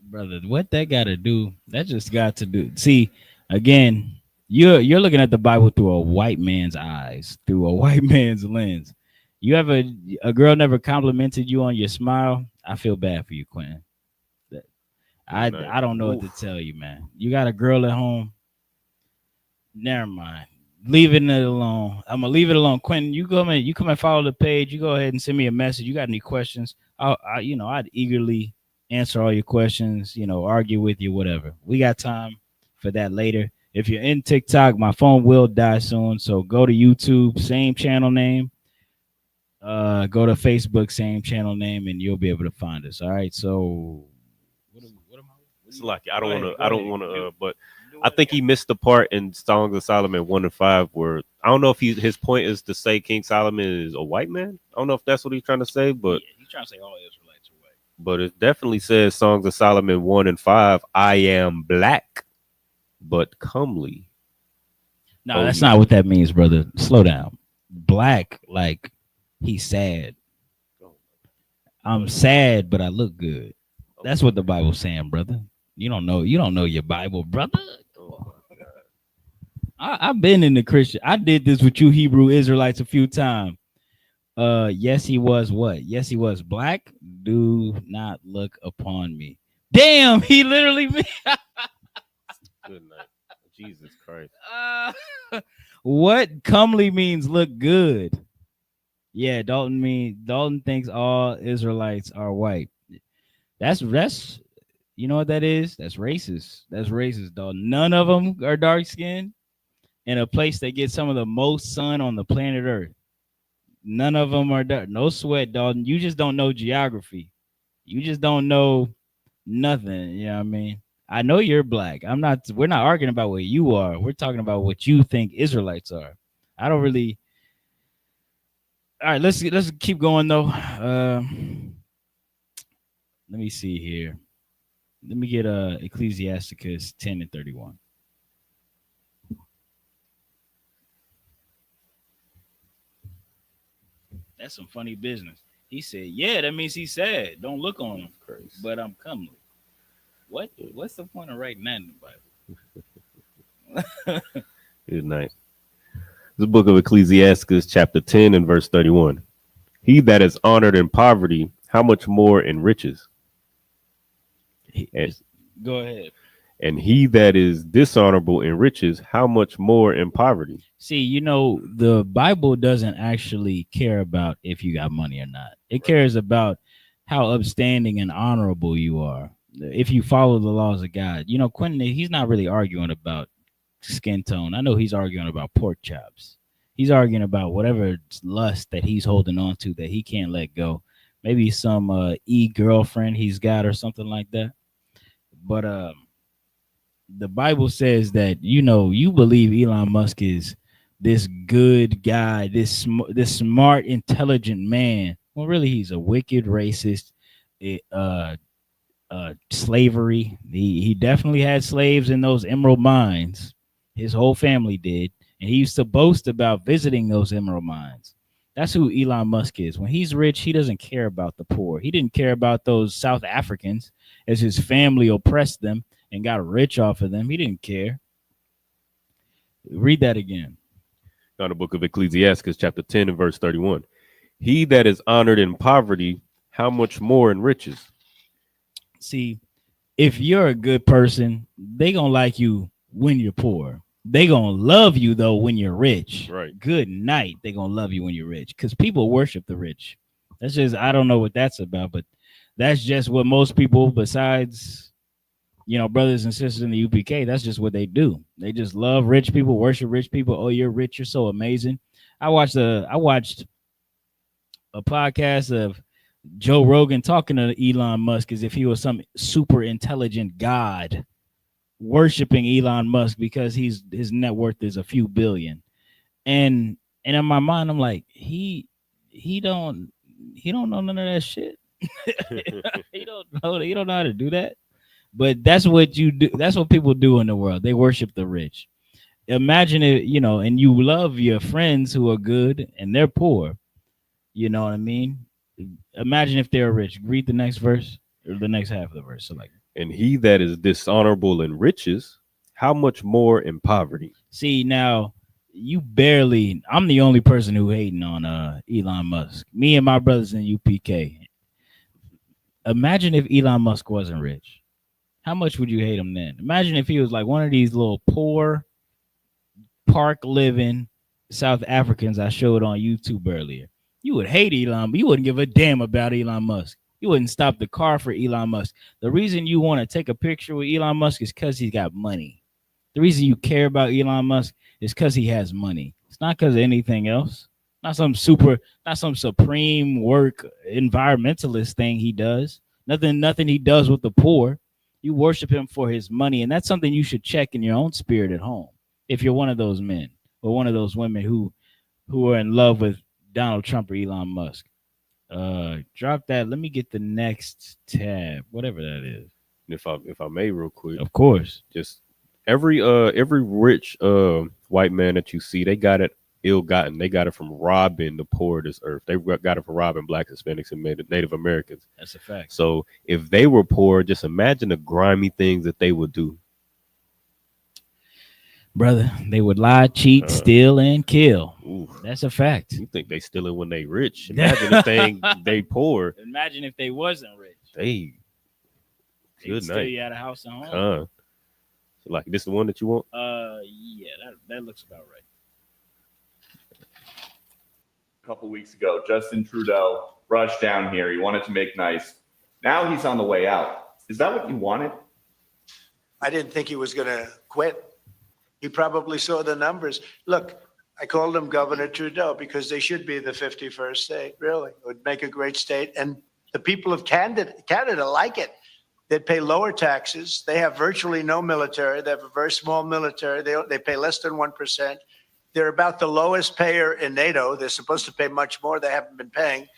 Brother, what that got to do? That just got to do. See, again, you're looking at the Bible through a white man's eyes, through a white man's lens. You ever a girl never complimented you on your smile? I feel bad for you, Quentin. I don't know what to tell you, man. You got a girl at home. Never mind. Leaving it alone. I'm gonna leave it alone. Quentin, you come and follow the page. You go ahead and send me a message. You got any questions? I'd eagerly answer all your questions. Argue with you, whatever. We got time for that later. If you're in TikTok, my phone will die soon. So go to YouTube, same channel name. Go to Facebook, same channel name, and you'll be able to find us. All right. So it's like I don't want to. But I think he missed the part in Songs of Solomon 1 and 5 where I don't know if his point is to say King Solomon is a white man. I don't know if that's what he's trying to say, but yeah, he's trying to say all Israelites are white. But it definitely says Songs of Solomon 1 and 5. I am black, but comely. No, that's not what that means, brother. Slow down. Black, like he's sad. I'm sad, but I look good. That's what the Bible's saying, brother. You don't know your Bible, brother. I've been in the Christian. I did this with you Hebrew Israelites a few times. Yes, he was what? Yes, he was black. Do not look upon me. Damn, he literally. Good night. Jesus Christ. What comely means look good. Yeah, Dalton thinks all Israelites are white. That's you know what that is? That's racist. That's racist, Dalton. None of them are dark skinned in a place that gets some of the most sun on the planet Earth. None of them are dark. No sweat, Dalton. You just don't know geography. You just don't know nothing. You know what I mean? I know you're black. We're not arguing about what you are. We're talking about what you think Israelites are. I don't really. All right, let's keep going though. Let me see here. Let me get Ecclesiasticus 10 and 31. That's some funny business. He said, yeah, that means he's sad. Don't look on him, but I'm comely. What's the point of writing that in the Bible? Good night. The book of Ecclesiasticus, chapter 10 and verse 31. He that is honored in poverty, how much more in riches? Go ahead. And he that is dishonorable in riches, how much more in poverty? See, you know, the Bible doesn't actually care about if you got money or not. It cares about how upstanding and honorable you are. If you follow the laws of God. You know, Quentin, he's not really arguing about skin tone. I know he's arguing about pork chops. He's arguing about whatever lust that he's holding on to that he can't let go. Maybe some girlfriend he's got or something like that. But the Bible says that, you know, you believe Elon Musk is this good guy, this smart, intelligent man. Well, really, he's a wicked racist. Slavery. He definitely had slaves in those emerald mines. His whole family did, and he used to boast about visiting those emerald mines. That's who Elon Musk is. When he's rich, he doesn't care about the poor. He didn't care about those South Africans as his family oppressed them and got rich off of them. He didn't care. Read that again. On the book of Ecclesiastes, chapter 10 and verse 31. He that is honored in poverty, how much more in riches? See, if you're a good person, they gonna like you when you're poor. They gonna love you though when you're rich. Right. Good night. They gonna love you when you're rich because people worship the rich. That's just, I don't know what that's about, but that's just what most people, besides, you know, brothers and sisters in the UPK, that's just what they do. They just love rich people, worship rich people. Oh, you're rich, you're so amazing. I watched a podcast of Joe Rogan talking to Elon Musk as if he was some super intelligent god, worshiping Elon Musk because his net worth is a few billion. And in my mind, I'm like, he don't know none of that shit. he don't know how to do that. But that's what you do. That's what people do in the world. They worship the rich. Imagine it, you know, and you love your friends who are good and they're poor. You know what I mean? Imagine if they're rich. Read the next verse or the next half of the verse. So like, and he that is dishonorable in riches, how much more in poverty? See, now I'm the only person who hating on Elon Musk. Me and my brothers in UPK. Imagine if Elon Musk wasn't rich. How much would you hate him then? Imagine if he was like one of these little poor park living South Africans I showed on YouTube earlier. You would hate Elon, but you wouldn't give a damn about Elon Musk. You wouldn't stop the car for Elon Musk. The reason you want to take a picture with Elon Musk is because he's got money. The reason you care about Elon Musk is because he has money. It's not because of anything else. Not some supreme work environmentalist thing he does. Nothing he does with the poor. You worship him for his money, and that's something you should check in your own spirit at home. If you're one of those men or one of those women who are in love with Donald Trump or Elon Musk. Drop that. Let me get the next tab, whatever that is. If I may, real quick. Of course. Just every rich white man that you see, they got it ill-gotten. They got it from robbing the poor of this earth. They got it from robbing Black, Hispanics, and Native Americans. That's a fact. So if they were poor, just imagine the grimy things that they would do. Brother, they would lie, cheat, steal, and kill. Ooh. That's a fact. You think they stealing when they rich? Imagine if they poor. Imagine if they wasn't rich. They good steal night. You out of house and home. So like this the one that you want? Yeah, that looks about right. A couple weeks ago, Justin Trudeau rushed down here. He wanted to make nice. Now he's on the way out. Is that what you wanted? I didn't think he was going to quit. He probably saw the numbers. Look, I called him Governor Trudeau because they should be the 51st state, really. It would make a great state. And the people of Canada like it. They'd pay lower taxes. They have virtually no military. They have a very small military. They pay less than 1%. They're about the lowest payer in NATO. They're supposed to pay much more. They haven't been paying.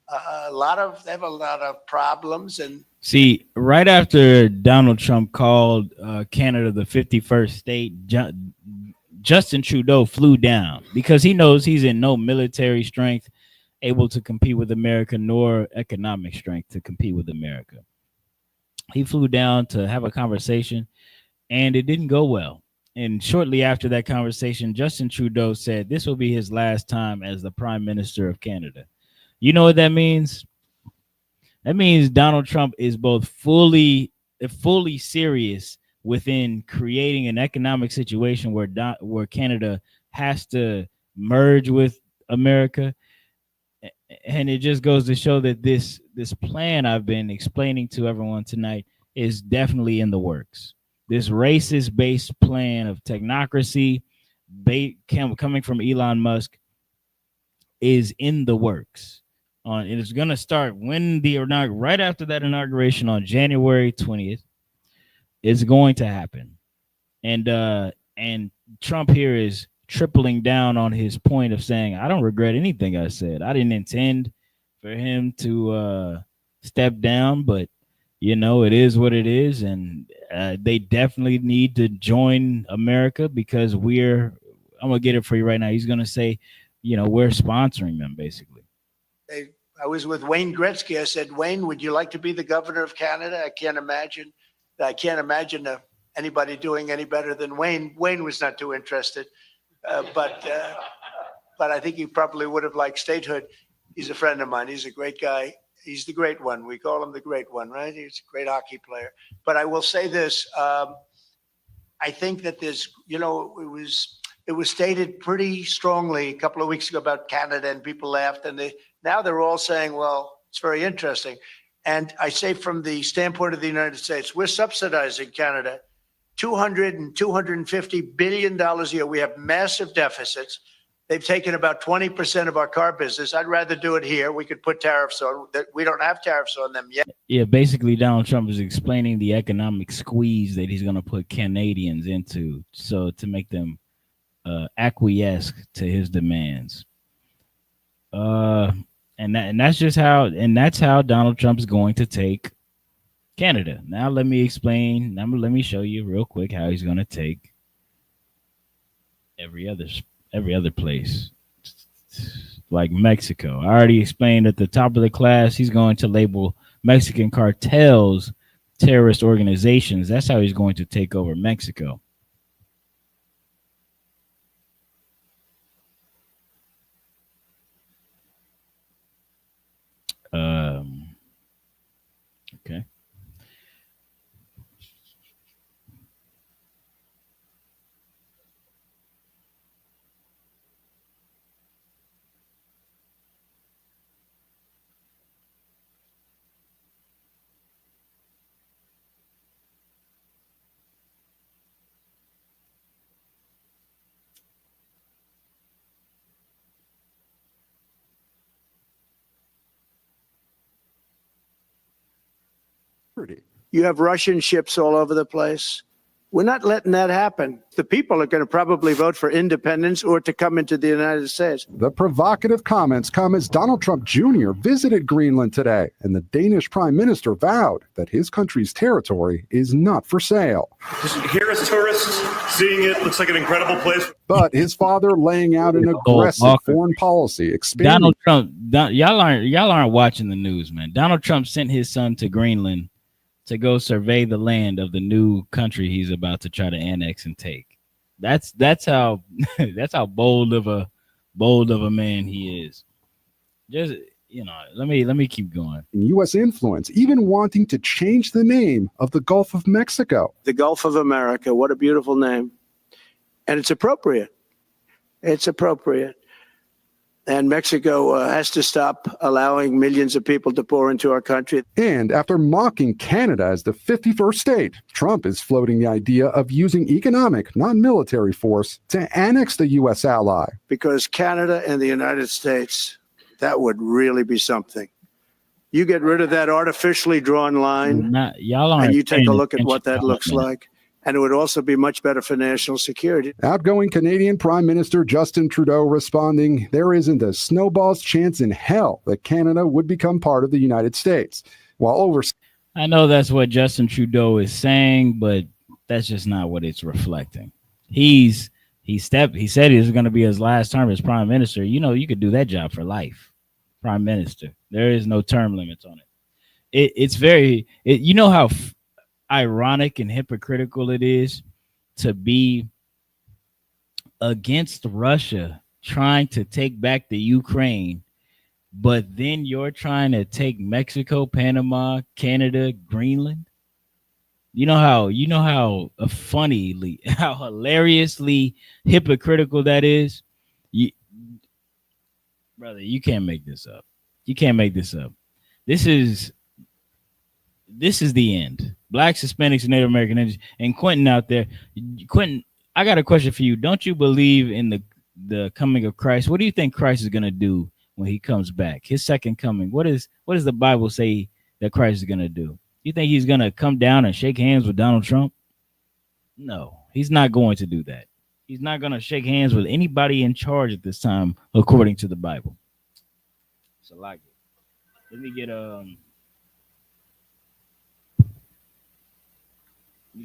They have a lot of problems. And see, right after Donald Trump called Canada the 51st state, Justin Trudeau flew down because he knows he's in no military strength able to compete with America, nor economic strength to compete with America. He flew down to have a conversation, and it didn't go well. And shortly after that conversation, Justin Trudeau said this will be his last time as the Prime Minister of Canada. You know what that means? That means Donald Trump is both fully serious within creating an economic situation where Canada has to merge with America. And it just goes to show that this plan I've been explaining to everyone tonight is definitely in the works. This racist based plan of technocracy coming from Elon Musk is in the works. And it's going to start right after that inauguration on January 20th. It's going to happen. And Trump here is tripling down on his point of saying, I don't regret anything I said. I didn't intend for him to step down, but it is what it is. And they definitely need to join America because I'm going to get it for you right now. He's going to say, we're sponsoring them basically. I was with Wayne Gretzky. I said, Wayne, would you like to be the governor of Canada? I can't imagine anybody doing any better than Wayne. Wayne was not too interested, but I think he probably would have liked statehood. He's a friend of mine. He's a great guy. He's the great one. We call him the great one, right? He's a great hockey player. But I will say this. I think that it was stated pretty strongly a couple of weeks ago about Canada, and people laughed. And now they're all saying, well, it's very interesting. And I say from the standpoint of the United States, we're subsidizing Canada $200 and $250 billion a year. We have massive deficits. They've taken about 20% of our car business. I'd rather do it here. We could put tariffs on that. We don't have tariffs on them yet. Yeah, basically Donald Trump is explaining the economic squeeze that he's going to put Canadians into, so to make them acquiesce to his demands. And that's how Donald Trump's going to take Canada. Now let me explain. Let me show you real quick how he's going to take every other place, like Mexico. I already explained at the top of the class. He's going to label Mexican cartels terrorist organizations. That's how he's going to take over Mexico. Okay. You have Russian ships all over the place. We're not letting that happen. The people are going to probably vote for independence or to come into the United States. The provocative comments come as Donald Trump Jr. visited Greenland today, and the Danish Prime Minister vowed that his country's territory is not for sale. Just here as tourists, seeing it looks like an incredible place. But his father laying out an aggressive foreign policy, expanding. Donald Trump, y'all aren't watching the news, man. Donald Trump sent his son to Greenland to go survey the land of the new country he's about to try to annex and take. That's how that's how bold of a man he is. Just let me keep going. U.S. influence, even wanting to change the name of the Gulf of Mexico. The Gulf of America, what a beautiful name. And it's appropriate. It's appropriate. And Mexico has to stop allowing millions of people to pour into our country. And after mocking Canada as the 51st state, Trump is floating the idea of using economic, not military force to annex the U.S. ally. Because Canada and the United States, that would really be something. You get rid of that artificially drawn line, and you take a look at what that looks like. And it would also be much better for national security. Outgoing Canadian Prime Minister Justin Trudeau responding, there isn't a snowball's chance in hell that Canada would become part of the United States. I know that's what Justin Trudeau is saying, but that's just not what it's reflecting. He said he was going to be his last term as Prime Minister. You could do that job for life, Prime Minister. There is no term limits on it. It's very how ironic and hypocritical it is to be against Russia trying to take back the Ukraine, but then you're trying to take Mexico, Panama, Canada, Greenland. You know how funnily, how hilariously hypocritical that is. You, brother, you can't make this up. You can't make this up. This is the end. Blacks, Hispanics, and Native American Indians. And Quentin out there, Quentin, I got a question for you. Don't you believe in the coming of Christ? What do you think Christ is gonna do when he comes back? His second coming. What does the Bible say that Christ is gonna do? You think he's gonna come down and shake hands with Donald Trump? No, he's not going to do that. He's not gonna shake hands with anybody in charge at this time, according to the Bible. So like it. Let me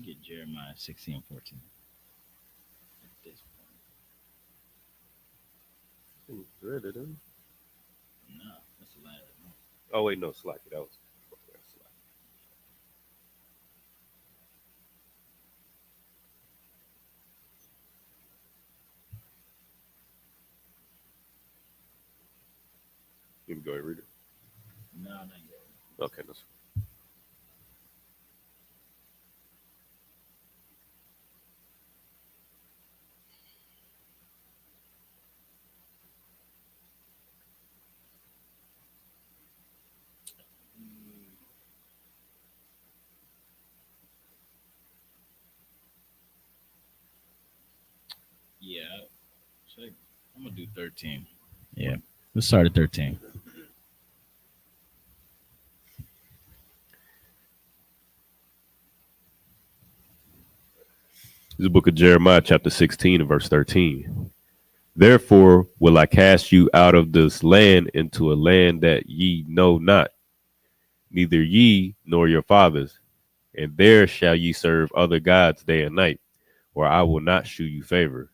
get Jeremiah 16:14. Read it, huh? No, that's the ladder. Oh wait, no, Slack. That was Slack. You can go ahead and read it. No, not yet. Okay, that's Yeah, I'm gonna do 13. Yeah, let's start at 13. This is the book of Jeremiah, chapter 16, and verse 13. Therefore will I cast you out of this land into a land that ye know not, neither ye nor your fathers, and there shall ye serve other gods day and night, or I will not shew you favor.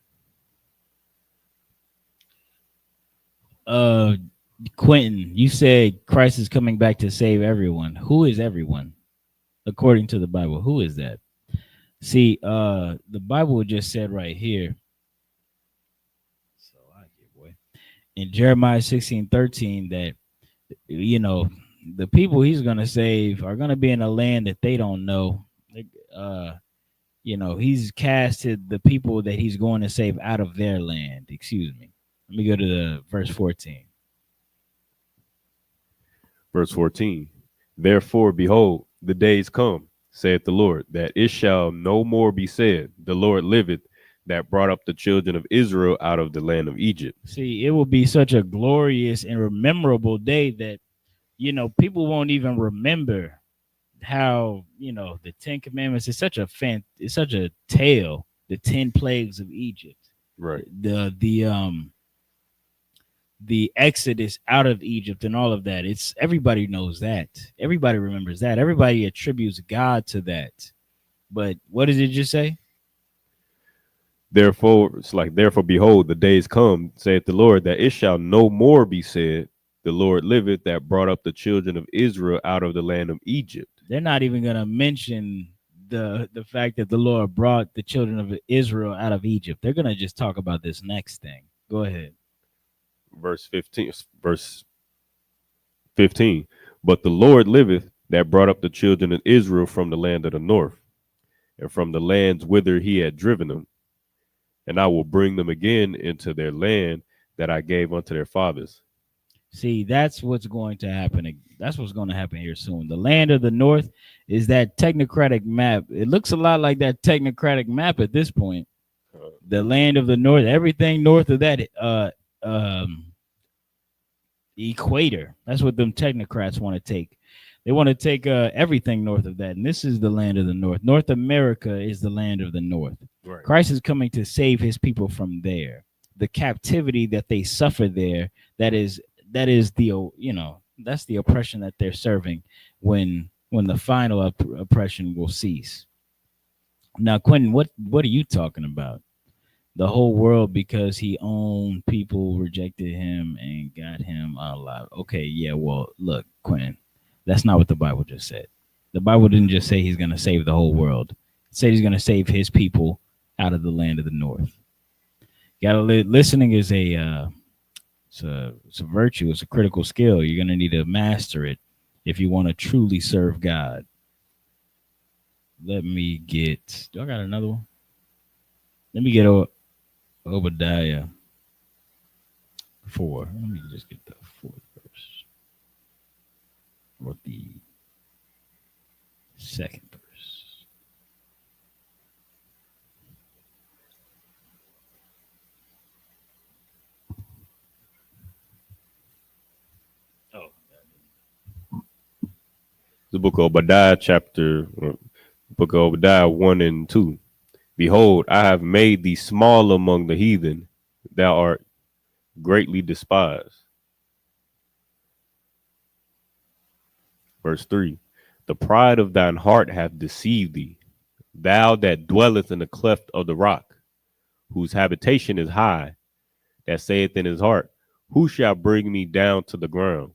Quentin, you said Christ is coming back to save everyone. Who is everyone? According to the Bible, who is that? See, the Bible just said right here. So I get boy. In Jeremiah 16:13 that the people he's gonna save are gonna be in a land that they don't know. He's casted the people that he's going to save out of their land. Excuse me. Let me go to the verse 14. Verse 14. Therefore, behold, the days come, saith the Lord, that it shall no more be said, the Lord liveth, that brought up the children of Israel out of the land of Egypt. See, it will be such a glorious and memorable day that, people won't even remember how, the 10 commandments is such a tale, the 10 plagues of Egypt. Right. The Exodus out of Egypt and all of that. Everybody knows that. Everybody remembers that. Everybody attributes God to that. But what does it just say? Therefore, behold, the days come, saith the Lord, that it shall no more be said, the Lord liveth, that brought up the children of Israel out of the land of Egypt. They're not even going to mention the fact that the Lord brought the children of Israel out of Egypt. They're going to just talk about this next thing. Go ahead. Verse 15. But the Lord liveth, that brought up the children of Israel from the land of the north, and from the lands whither he had driven them. And I will bring them again into their land that I gave unto their fathers. See, that's what's going to happen. That's what's going to happen here soon. The land of the north is that technocratic map. It looks a lot like that technocratic map at this point. The land of the north, everything north of that equator. That's what them technocrats want to take. They want to take everything north of that. And this is the land of the north. North America is the land of the north. Right. Christ is coming to save his people from there. The captivity that they suffer there, that's the oppression that they're serving when the final oppression will cease. Now, Quentin, what are you talking about? The whole world because he owned people, rejected him, and got him alive. Okay, yeah, well, look, Quentin, that's not what the Bible just said. The Bible didn't just say he's going to save the whole world. It said he's going to save his people out of the land of the north. Listening is it's a virtue. It's a critical skill. You're going to need to master it if you want to truly serve God. Let me get. Do I got another one? Let me get Obadiah 4. Let me just get the 4th verse or the 2nd verse. Oh, The book of Obadiah, book of Obadiah 1 and 2. Behold, I have made thee small among the heathen, thou art greatly despised. Verse 3. The pride of thine heart hath deceived thee, thou that dwellest in the cleft of the rock, whose habitation is high, that saith in his heart, who shall bring me down to the ground?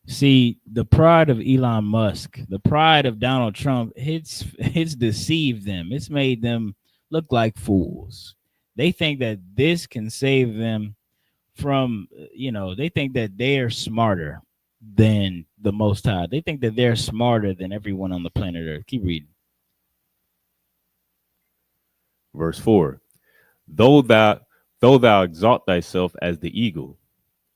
See, the pride of Elon Musk, the pride of Donald Trump, it's deceived them. It's made them look like fools. They think that this can save them from, they think that they're smarter than the Most High. They think that they're smarter than everyone on the planet Earth. Keep reading. Verse 4. Though thou exalt thyself as the eagle,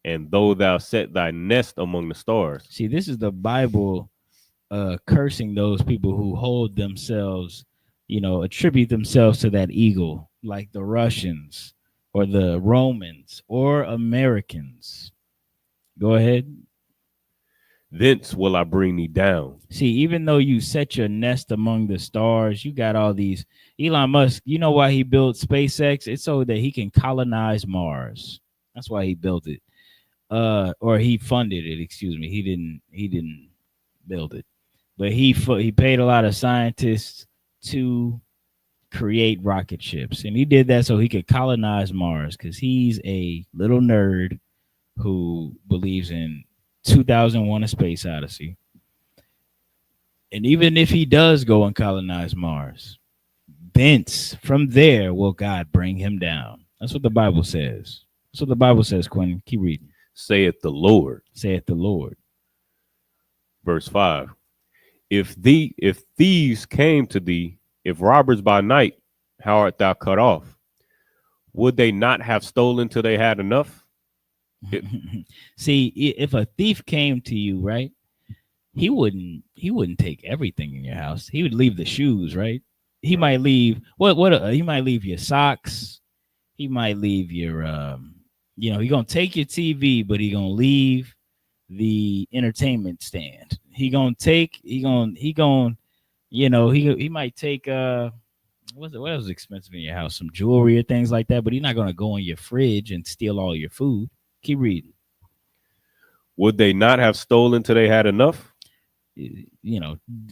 and though thou set thy nest among the stars. See, this is the Bible cursing those people who hold themselves, attribute themselves to that eagle, like the Russians or the Romans or Americans. Go ahead. Thence will I bring thee down. See, even though you set your nest among the stars, you got all these. Elon Musk, you know why he built SpaceX? It's so that he can colonize Mars. That's why he built it. Or he funded it, excuse me. He didn't build it. But he paid a lot of scientists to create rocket ships. And he did that so he could colonize Mars, because he's a little nerd who believes in 2001: A Space Odyssey. And even if he does go and colonize Mars, thence, from there, will God bring him down. That's what the Bible says. That's what the Bible says, Quinn. Keep reading. Saith the Lord. Saith the Lord. Verse 5. If thieves came to thee, if robbers by night, how art thou cut off? Would they not have stolen till they had enough? See, if a thief came to you, right, he wouldn't take everything in your house. He would leave the shoes, right? He might leave he might leave your socks. He might leave your he gonna take your TV, but he gonna leave the entertainment stand. He might take what else is expensive in your house? Some jewelry or things like that, but he's not gonna go in your fridge and steal all your food. Keep reading. Would they not have stolen till they had enough?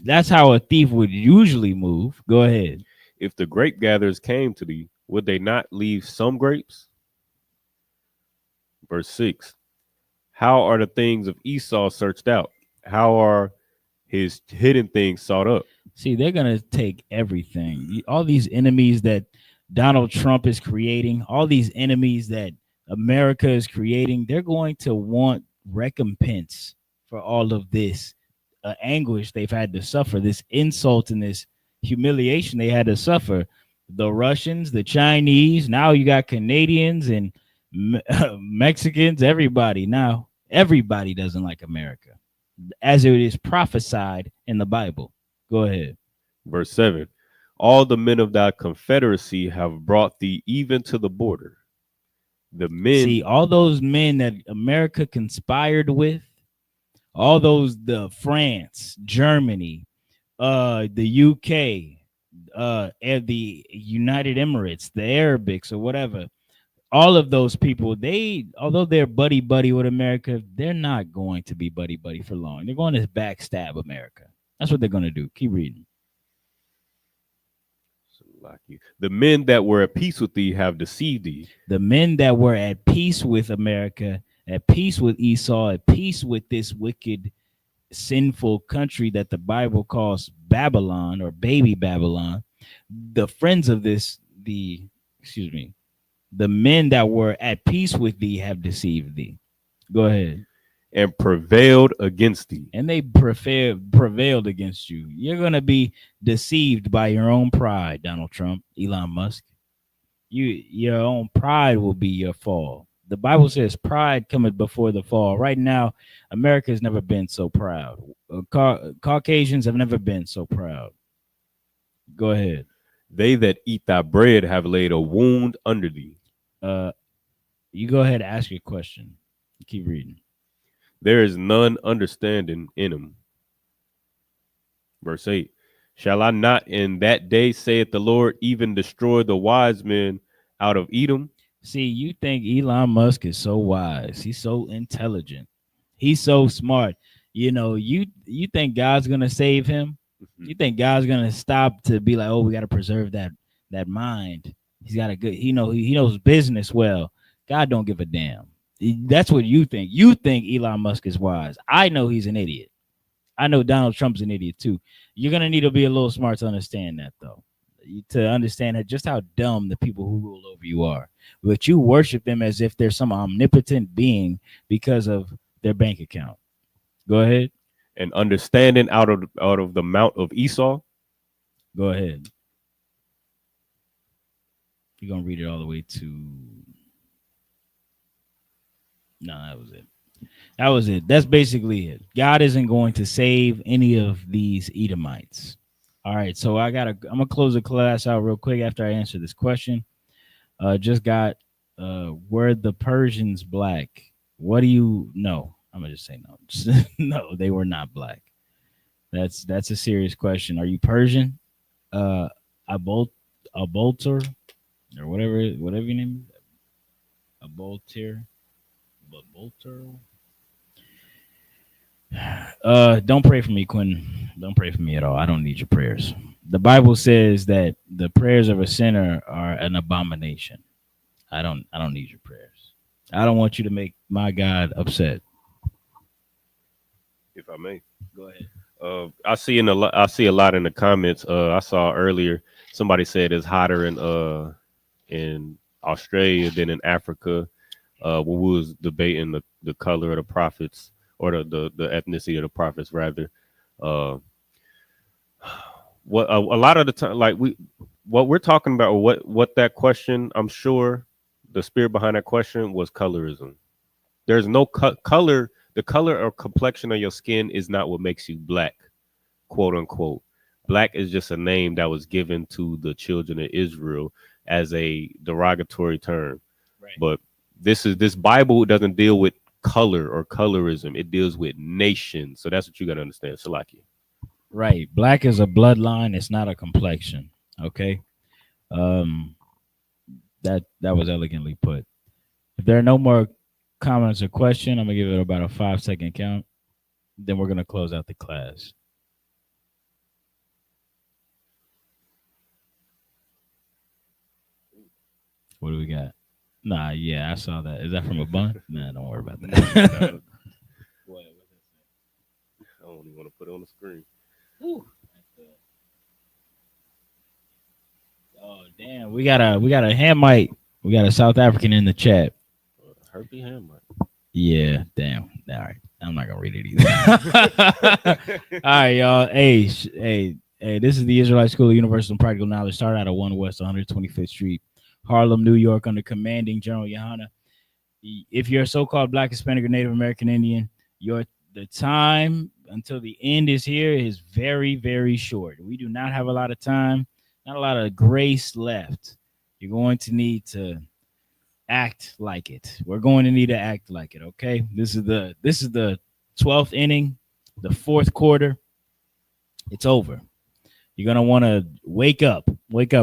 That's how a thief would usually move. Go ahead. If the grape gatherers came to thee, would they not leave some grapes? Verse 6. How are the things of Esau searched out? How are his hidden things sought up? See, they're going to take everything. All these enemies that Donald Trump is creating, all these enemies that America is creating, they're going to want recompense for all of this anguish they've had to suffer, this insult and this humiliation they had to suffer. The Russians, the Chinese, now you got Canadians and Mexicans, everybody. Now, everybody doesn't like America, as it is prophesied in the Bible. Go ahead. Verse 7. All the men of thy confederacy have brought thee even to the border. The men. See, all those men that America conspired with, all those, the France, Germany, the UK, and the United Emirates, the Arabics or whatever, all of those people, although they're buddy with America, they're not going to be buddy for long. They're going to backstab America. That's what they're going to do. Keep reading. The men that were at peace with thee have deceived thee. The men that were at peace with America, at peace with Esau, at peace with this wicked, sinful country that the Bible calls Babylon or baby Babylon, the friends of the men that were at peace with thee have deceived thee. Go ahead. and prevailed against thee. And they prevailed against you. You're going to be deceived by your own pride, Donald Trump, Elon Musk. Your own pride will be your fall. The Bible says pride cometh before the fall. Right now, America has never been so proud. Caucasians have never been so proud. Go ahead. They that eat thy bread have laid a wound under thee. You go ahead and ask your question. Keep reading. There is none understanding in him. Verse 8. Shall I not in that day, saith the Lord, even destroy the wise men out of Edom? See, you think Elon Musk is so wise. He's so intelligent. He's so smart. You know, you think God's going to save him? You think God's going to stop to be like, oh, we got to preserve that mind. He's got a good, he knows business well. God don't give a damn. That's what you think. You think Elon Musk is wise. I know he's an idiot. I know Donald Trump's an idiot too. You're going to need to be a little smart to understand that, though. To understand just how dumb the people who rule over you are. But you worship them as if they're some omnipotent being because of their bank account. Go ahead. And understanding out of the mount of Esau. Go ahead. You're going to read it all the way to... No, that was it. That was it. That's basically it. God isn't going to save any of these Edomites. All right, so I'm gonna close the class out real quick after I answer this question. Just got were the Persians black? What do you know? I'm gonna just say no. No, they were not black. That's a serious question. Are you Persian? A bolter or whatever your name is. A bolter. Don't pray for me, Quentin. Don't pray for me at all. I don't need your prayers. The Bible says that the prayers of a sinner are an abomination. I don't need your prayers. I don't want you to make my God upset. If I may. Go ahead. I see a lot in the comments. I saw earlier somebody said it's hotter in Australia than in Africa. When we was debating the color of the prophets, or the ethnicity of the prophets, rather. What a lot of the time, like what we're talking about, or what that question, I'm sure the spirit behind that question was colorism. There's no color. The color or complexion of your skin is not what makes you black, quote unquote. Black is just a name that was given to the children of Israel as a derogatory term. Right. But this Bible doesn't deal with color or colorism. It deals with nation. So that's what you got to understand. Salaki. Right. Black is a bloodline. It's not a complexion. Okay. That was elegantly put. If there are no more comments or questions, I'm gonna give it about a 5-second count. Then we're gonna close out the class. What do we got? Nah, yeah, I saw that. Is that from a bun? Nah, don't worry about that. I don't even want to put it on the screen. Ooh. Oh damn, we got a Hamite. We got a South African in the chat. Herbie Hamite. Yeah, damn. All right, I'm not gonna read it either. All right, y'all. Hey, this is the Israelite School of Universal and Practical Knowledge. Started out at 1 West 125th Street, Harlem, New York, under commanding General Yohana. If you're a so-called Black, Hispanic, or Native American Indian, the time until the end is here is very, very short. We do not have a lot of time, not a lot of grace left. You're going to need to act like it. We're going to need to act like it. Okay. This is the 12th inning, the fourth quarter. It's over. You're gonna want to wake up,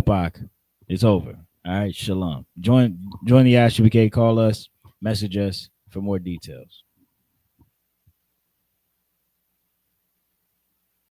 Ak. It's over. All right. Shalom. Join the ISUPK. Call us. Message us for more details.